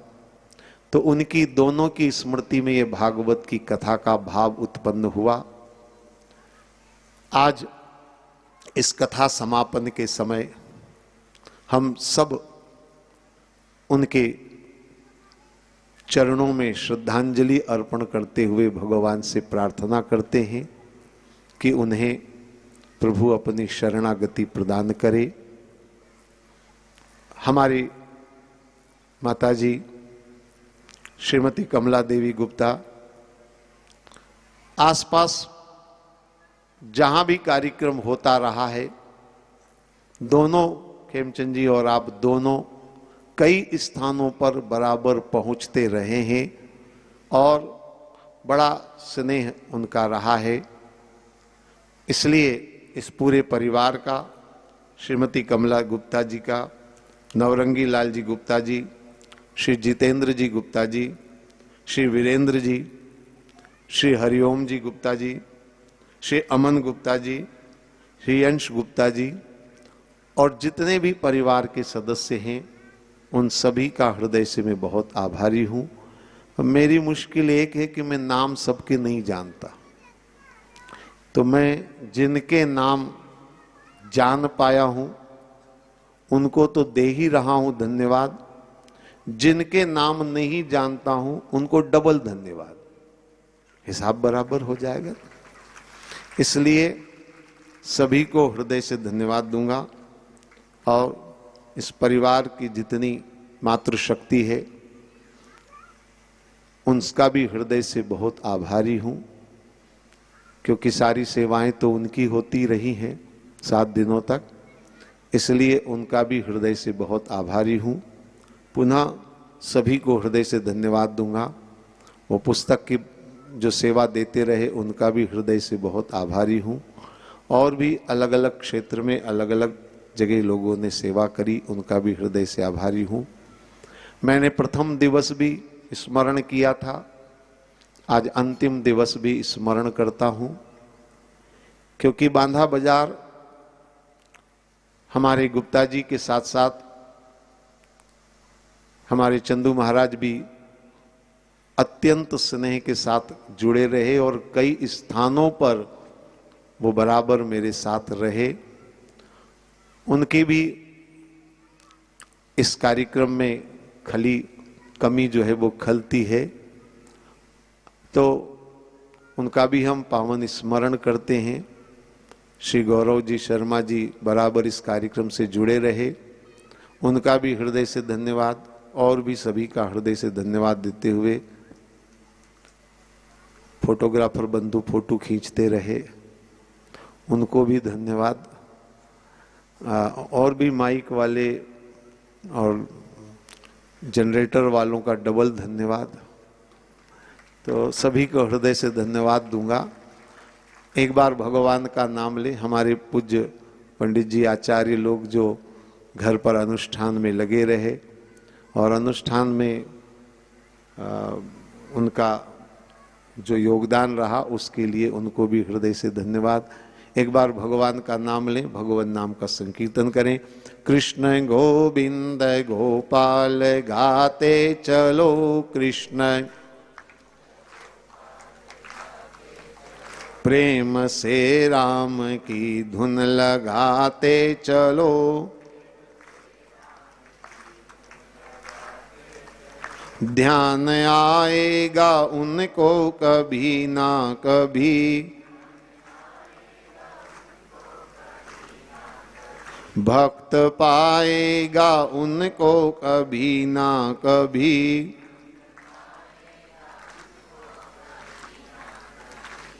तो उनकी दोनों की स्मृति में ये भागवत की कथा का भाव उत्पन्न हुआ। आज इस कथा समापन के समय हम सब उनके चरणों में श्रद्धांजलि अर्पण करते हुए भगवान से प्रार्थना करते हैं कि उन्हें प्रभु अपनी शरणागति प्रदान करे। हमारी माताजी श्रीमती कमला देवी गुप्ता आसपास जहां भी कार्यक्रम होता रहा है, दोनों खेमचंद जी और आप दोनों कई स्थानों पर बराबर पहुंचते रहे हैं और बड़ा स्नेह उनका रहा है। इसलिए इस पूरे परिवार का, श्रीमती कमला गुप्ता जी का, नवरंगी लाल जी गुप्ता जी, श्री जितेंद्र जी गुप्ता जी, श्री वीरेंद्र जी, श्री हरिओम जी गुप्ता जी, श्री अमन गुप्ता जी, श्री यंश गुप्ता जी और जितने भी परिवार के सदस्य हैं, उन सभी का हृदय से मैं बहुत आभारी हूं। मेरी मुश्किल एक है कि मैं नाम सबके नहीं जानता, तो मैं जिनके नाम जान पाया हूं उनको तो दे ही रहा हूं धन्यवाद, जिनके नाम नहीं जानता हूं उनको डबल धन्यवाद। हिसाब बराबर हो जाएगा। इसलिए सभी को हृदय से धन्यवाद दूंगा और इस परिवार की जितनी मातृशक्ति है उनका भी हृदय से बहुत आभारी हूं, क्योंकि सारी सेवाएं तो उनकी होती रही हैं 7 दिनों तक, इसलिए उनका भी हृदय से बहुत आभारी हूं। पुनः सभी को हृदय से धन्यवाद दूंगा। वो पुस्तक की जो सेवा देते रहे उनका भी हृदय से बहुत आभारी हूं। और भी अलग अलग क्षेत्र में अलग अलग जगह लोगों ने सेवा करी, उनका भी हृदय से आभारी हूं। मैंने प्रथम दिवस भी स्मरण किया था, आज अंतिम दिवस भी स्मरण करता हूं, क्योंकि बांधा बाजार हमारे गुप्ता जी के साथ साथ हमारे चंदू महाराज भी अत्यंत स्नेह के साथ जुड़े रहे और कई स्थानों पर वो बराबर मेरे साथ रहे। उनकी भी इस कार्यक्रम में खली कमी जो है वो खलती है, तो उनका भी हम पावन स्मरण करते हैं। श्री गौरव जी शर्मा जी बराबर इस कार्यक्रम से जुड़े रहे, उनका भी हृदय से धन्यवाद और भी सभी का हृदय से धन्यवाद देते हुए फोटोग्राफर बंधु फोटो खींचते रहे, उनको भी धन्यवाद। और भी माइक वाले और जनरेटर वालों का डबल धन्यवाद। तो सभी को हृदय से धन्यवाद दूंगा। एक बार भगवान का नाम ले। हमारे पूज्य पंडित जी आचार्य लोग जो घर पर अनुष्ठान में लगे रहे और अनुष्ठान में उनका जो योगदान रहा उसके लिए उनको भी हृदय से धन्यवाद। एक बार भगवान का नाम लें, भगवान नाम का संकीर्तन करें। कृष्ण गोविंद गोपाल गाते चलो, कृष्ण प्रेम से राम की धुन लगाते चलो, ध्यान आएगा उनको कभी ना कभी, भक्त पाएगा उनको कभी ना कभी,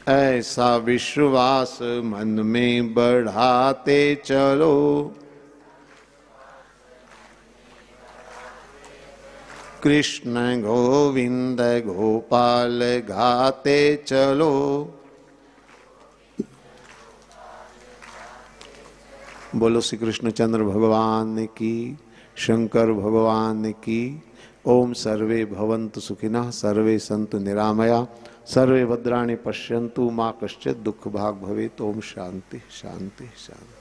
ऐसा विश्वास मन में बढ़ाते चलो, कृष्ण गोविंद गोपाल गाते चलो। बोलो श्री कृष्णचंद्र भगवान की, शंकर भगवान की। ओम सर्वे भवन्तु सुखिनः, सर्वे सन्तु निरामया, सर्वे भद्राणि पश्यन्तु, मा कश्चित् दुःख भाग् भवेत्। ओम शांति शांति शांति।